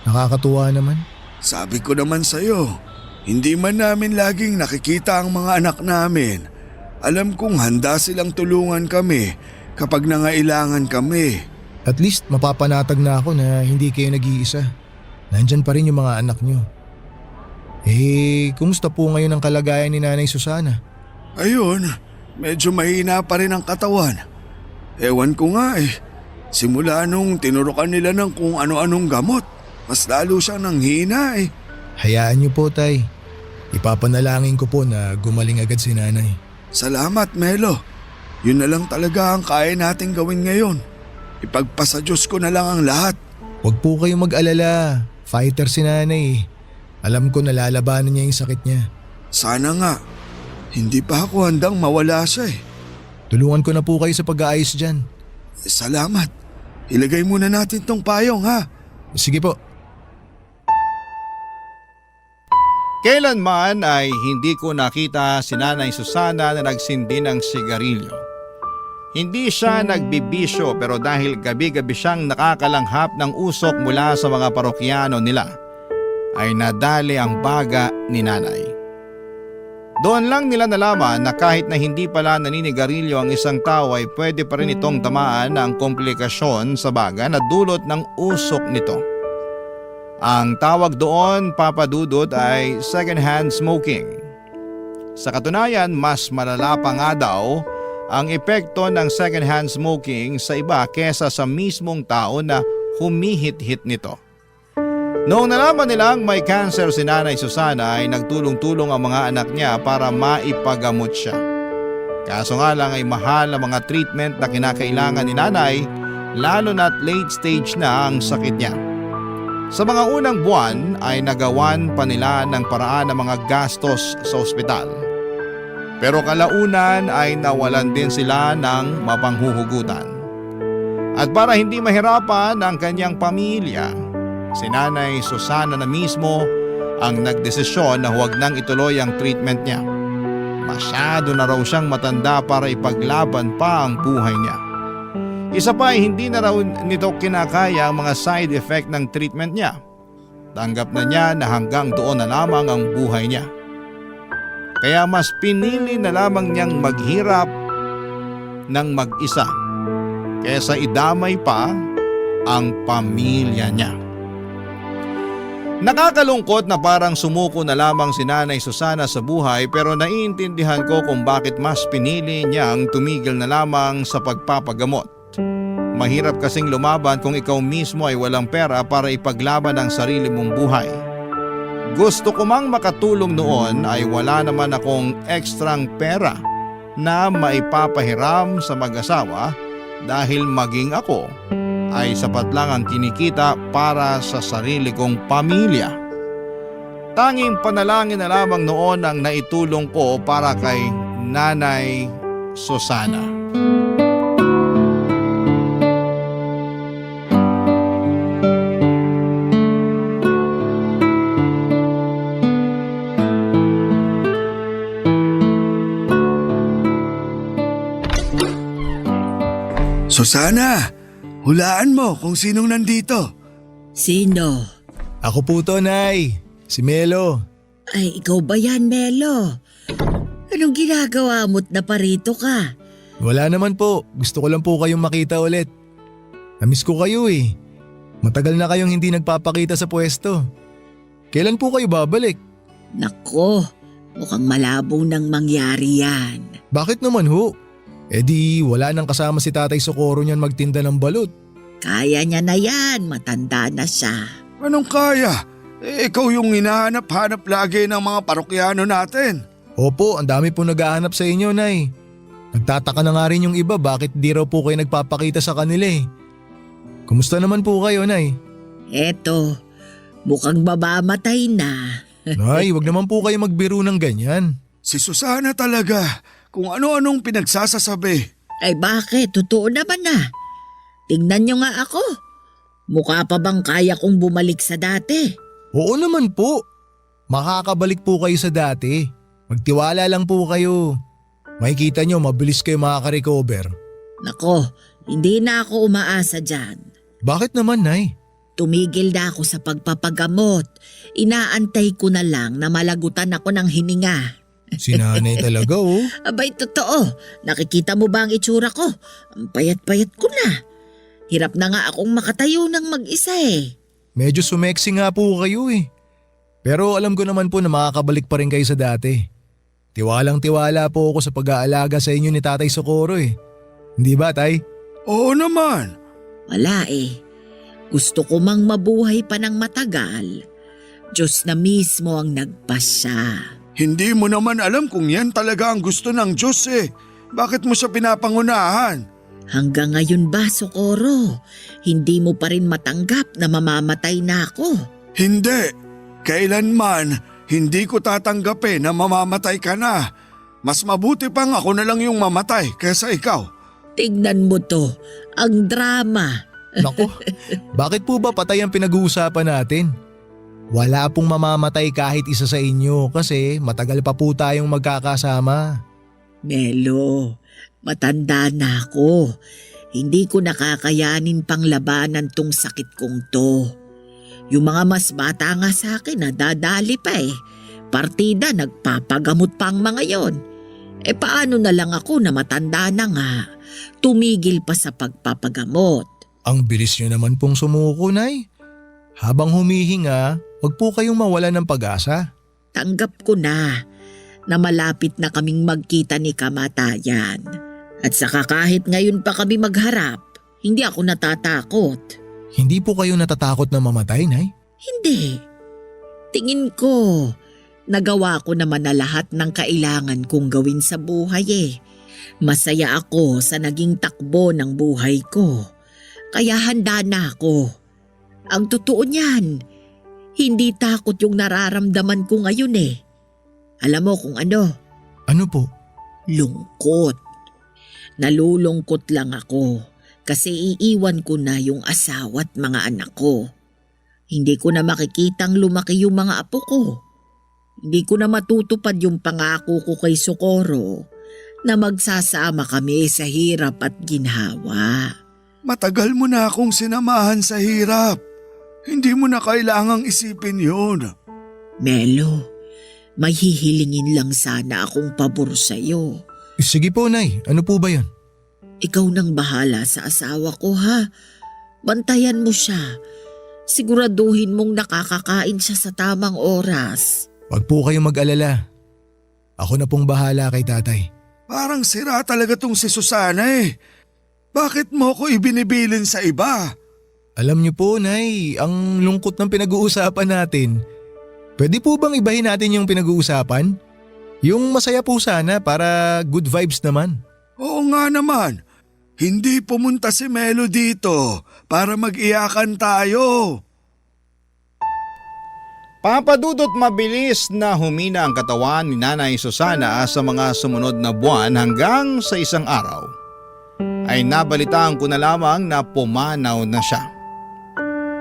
Nakakatuwa naman. Sabi ko naman sa'yo, hindi man namin laging nakikita ang mga anak namin. Alam kong handa silang tulungan kami kapag nangailangan kami. At least mapapanatag na ako na hindi kayo nag-iisa. Nandyan pa rin yung mga anak nyo. Kumusta po ngayon ang kalagayan ni Nanay Susana? Ayun, medyo mahina pa rin ang katawan. Ewan ko nga eh. Simula nung tinurukan nila ng kung ano-anong gamot, mas lalo siyang nanghina eh. Hayaan niyo po, Tay. Ipapanalangin ko po na gumaling agad si Nanay. Salamat, Melo. Yun na lang talaga ang kaya nating gawin ngayon. Ipagpasa Diyos ko na lang ang lahat. Huwag po kayong mag-alala. Fighter si Nanay. Alam ko nalalabanan niya yung sakit niya. Sana nga. Hindi pa ako handang mawala siya eh. Tulungan ko na po kayo sa pag-aayos dyan. Salamat. Ilagay muna natin tong payong ha. Sige po. Kailanman ay hindi ko nakita si Nanay Susana na nagsindi ng sigarilyo. Hindi siya nagbibisyo pero dahil gabi-gabi siyang nakakalanghap ng usok mula sa mga parokyano nila, ay nadali ang baga ni Nanay. Doon lang nila nalaman na kahit na hindi pala naninigarilyo ang isang tao ay pwede pa rin itong tamaan ng komplikasyon sa baga na dulot ng usok nito. Ang tawag doon, Papa Dudut, ay second-hand smoking. Sa katunayan, mas malala pa nga daw ang epekto ng second-hand smoking sa iba kesa sa mismong tao na humihit-hit nito. Noong nalaman nilang may cancer si Nanay Susana ay nagtulong-tulong ang mga anak niya para maipagamot siya. Kaso nga lang ay mahal ang mga treatment na kinakailangan ni Nanay, lalo na't late stage na ang sakit niya. Sa mga unang buwan ay nagawan pa nila ng paraan ng mga gastos sa ospital. Pero kalaunan ay nawalan din sila ng mapanghuhugutan. At para hindi mahirapan ang kanyang pamilya, si Nanay Susana na mismo ang nagdesisyon na huwag nang ituloy ang treatment niya. Masyado na raw siyang matanda para ipaglaban pa ang buhay niya. Isa pa ay hindi na raw nito kinakaya ang mga side effect ng treatment niya. Tanggap na niya na hanggang doon na lamang ang buhay niya. Kaya mas pinili na lamang niyang maghirap ng mag-isa kaysa idamay pa ang pamilya niya. Nakakalungkot na parang sumuko na lamang si Nanay Susana sa buhay pero naiintindihan ko kung bakit mas pinili niyang tumigil na lamang sa pagpapagamot. Mahirap kasing lumaban kung ikaw mismo ay walang pera para ipaglaban ang sarili mong buhay. Gusto ko mang makatulong noon ay wala naman akong ekstrang pera na maipapahiram sa mag-asawa dahil maging ako ay sapat lang ang kinikita para sa sarili kong pamilya. Tanging panalangin na lamang noon ang naitulong ko para kay Nanay Susana. Susana, hulaan mo kung sinong nandito. Sino? Ako po to, Nay. Si Melo. Ay, ikaw ba yan, Melo? Anong ginagawa mo't naparito ka? Wala naman po. Gusto ko lang po kayong makita ulit. Namiss ko kayo eh. Matagal na kayong hindi nagpapakita sa pwesto. Kailan po kayo babalik? Nako, Mukhang malabo nang mangyari yan. Bakit naman ho? Eh di wala nang kasama si Tatay Socorro niyan magtinda ng balot. Kaya niya na yan, matanda na siya. Anong kaya? Ikaw yung hinahanap-hanap lagi ng mga parokyano natin. Opo, ang dami po naghahanap sa inyo, Nay. Nagtataka na nga rin yung iba bakit di raw po kayo nagpapakita sa kanila eh. Kumusta naman po kayo, Nay? Eto, mukhang babamatay na. Nay, wag naman po kayo magbiro ng ganyan. Si Susana talaga, kung ano-anong pinagsasasabi. Ay bakit? Totoo naman na. Tingnan niyo nga ako. Mukha pa bang kaya kong bumalik sa dati? Oo naman po. Makakabalik po kayo sa dati. Magtiwala lang po kayo. Makikita nyo, mabilis kayo makaka-recover. Nako, hindi na ako umaasa dyan. Bakit naman, Nay? Tumigil na ako sa pagpapagamot. Inaantay ko na lang na malagutan ako ng hininga. Si Nanay talaga, oh. Abay, totoo. Nakikita mo ba ang itsura ko? Ang payat-payat ko na. Hirap na nga akong makatayo ng mag-isa eh. Medyo sumeksi nga po kayo eh. Pero alam ko naman po na makakabalik pa rin kayo sa dati. Tiwalang-tiwala po ako sa pag-aalaga sa inyo ni Tatay Socorro eh. Hindi ba, Tay? Oo naman. Wala eh. Gusto ko mang mabuhay pa ng matagal. Diyos na mismo ang nagpasya. Hindi mo naman alam kung yan talaga ang gusto ng Diyos eh. Bakit mo siya pinapangunahan? Hanggang ngayon ba, Socorro? Hindi mo pa rin matanggap na mamamatay na ako? Hindi. Kailanman, hindi ko tatanggapin na mamamatay ka na. Mas mabuti pang ako na lang yung mamatay kaysa ikaw. Tignan mo to, ang drama. Nako, bakit po ba patay ang pinag-uusapan natin? Wala pong mamamatay kahit isa sa inyo kasi matagal pa po tayong magkakasama. Melo, matanda na ako. Hindi ko nakakayanin pang labanan tong sakit kong to. Yung mga mas bata nga sa akin nadadali pa eh. Partida nagpapagamot pa ang mga yon. E paano na lang ako na matanda na nga, tumigil pa sa pagpapagamot. Ang bilis nyo naman pong sumuko, Nay. Habang humihinga, huwag po kayong mawala ng pag-asa. Tanggap ko na malapit na kaming magkita ni kamatayan. At saka kahit ngayon pa kami magharap, hindi ako natatakot. Hindi po kayo natatakot na mamatay, Nay? Hindi. Tingin ko, nagawa ko naman na lahat ng kailangan kong gawin sa buhay eh. Masaya ako sa naging takbo ng buhay ko. Kaya handa na ako. Ang totoo niyan, hindi takot yung nararamdaman ko ngayon eh. Alam mo kung ano? Ano po? Lungkot. Nalulungkot lang ako kasi iiwan ko na yung asawa at mga anak ko. Hindi ko na makikitang lumaki yung mga apo ko. Hindi ko na matutupad yung pangako ko kay Socorro na magsasama kami sa hirap at ginhawa. Matagal mo na akong sinamahan sa hirap. Hindi mo na kailangang isipin yun. Melo, may hihilingin lang sana akong pabor sa'yo. Sige po, Nay. Ano po ba yan? Ikaw nang bahala sa asawa ko ha. Bantayan mo siya. Siguraduhin mong nakakakain siya sa tamang oras. Huwag po kayong mag-alala. Ako na pong bahala kay Tatay. Parang sira talaga tong si Susana eh. Bakit mo ko ibinibilin sa iba? Alam niyo po, Nay, ang lungkot ng pinag-uusapan natin. Pwede po bang ibahin natin yung pinag-uusapan? Yung masaya po sana para good vibes naman. Oo nga naman. Hindi pumunta si Melo dito para mag-iyakan tayo. Papadudot mabilis na humina ang katawan ni Nanay Susana sa mga sumunod na buwan hanggang sa isang araw ay nabalitaan ko na lamang na pumanaw na siya.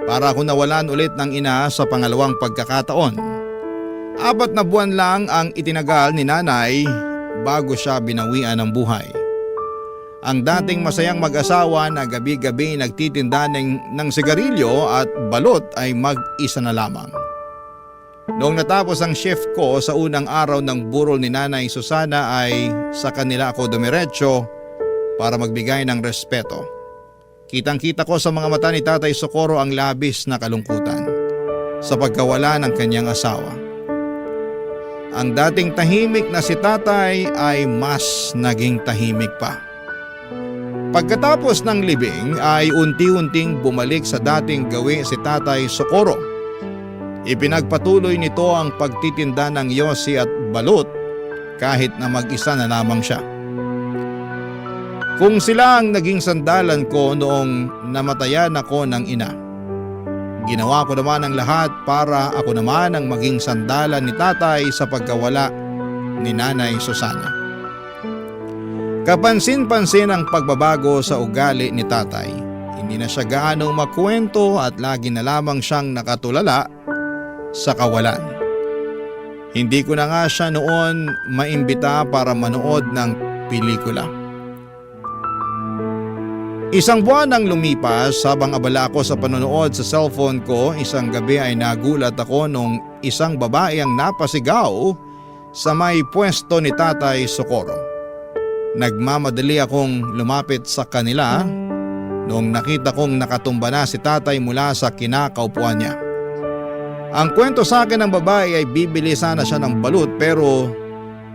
Para ako nawalan ulit ng ina sa pangalawang pagkakataon. 4 na buwan lang ang itinagal ni Nanay bago siya binawian ng buhay. Ang dating masayang mag-asawa na gabi-gabi nagtitinda ng sigarilyo at balot ay mag-isa na lamang. Noong natapos ang shift ko sa unang araw ng burol ni Nanay Susana ay sa kanila ako dumiretso para magbigay ng respeto. Kitang-kita ko sa mga mata ni Tatay Socorro ang labis na kalungkutan sa pagkawala ng kanyang asawa. ang dating tahimik na si tatay ay mas naging tahimik pa. Pagkatapos ng libing ay unti-unting bumalik sa dating gawi si Tatay Socorro. Ipinagpatuloy nito ang pagtitinda ng yosi at balut kahit na mag-isa na lamang siya. Kung sila ang naging sandalan ko noong namatayan ako ng ina, ginawa ko naman ang lahat para ako naman ang maging sandalan ni tatay sa pagkawala ni Nanay Susana. Kapansin-pansin ang pagbabago sa ugali ni tatay. Hindi na siya gaano makwento at lagi na lamang siyang nakatulala sa kawalan. Hindi ko na nga siya noon maimbita para manood ng pelikula. Isang buwan nang lumipas habang abala ako sa panonood sa cellphone ko, isang gabi ay nagulat ako nung isang babae ang napasigaw sa may pwesto ni Tatay Socorro. Nagmamadali akong lumapit sa kanila noong nakita kong nakatumba na si tatay mula sa kinakaupuan niya. Ang kwento sa akin ng babae ay bibili sana siya ng balut pero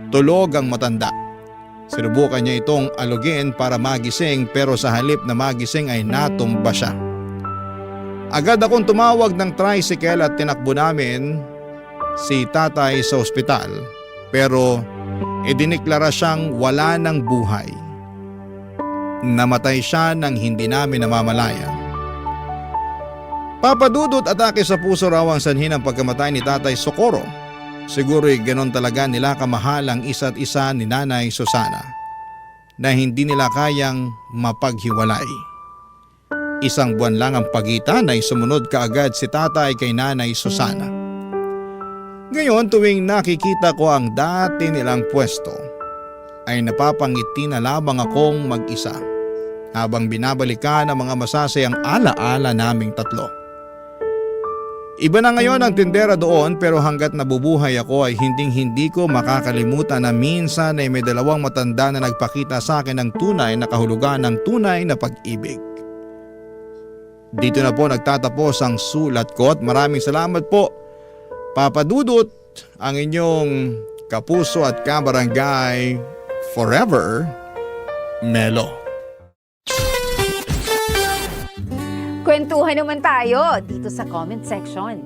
tulog ang matanda. Sinubukan niya itong alugin para magising pero sa halip na magising ay natumba siya. Agad akong tumawag ng tricycle at tinakbo namin si tatay sa ospital pero idiniklara siyang wala ng buhay. Namatay siya nang hindi namin namamalayan. Papadudot atake sa puso raw ang sanhi ng pagkamatay ni Tatay Socorro. Siguro'y ganon talaga nila kamahal ang isa't isa ni Nanay Susana na hindi nila kayang mapaghiwalay. Isang buwan lang ang pagitan ay sumunod kaagad si tatay kay Nanay Susana. Ngayon tuwing nakikita ko ang dati nilang pwesto ay napapangiti na lamang akong mag-isa habang binabalikan ang mga masasayang alaala naming tatlo. Iba na ngayon ang tindera doon pero hanggat nabubuhay ako ay hindi ko makakalimutan na minsan ay may dalawang matanda na nagpakita sa akin ng tunay na kahulugan ng tunay na pag-ibig. Dito na po nagtatapos ang sulat ko at maraming salamat po Papa Dudut, ang inyong kapuso at kabarangay forever, Melo. Kwentuhan naman tayo dito sa comment section.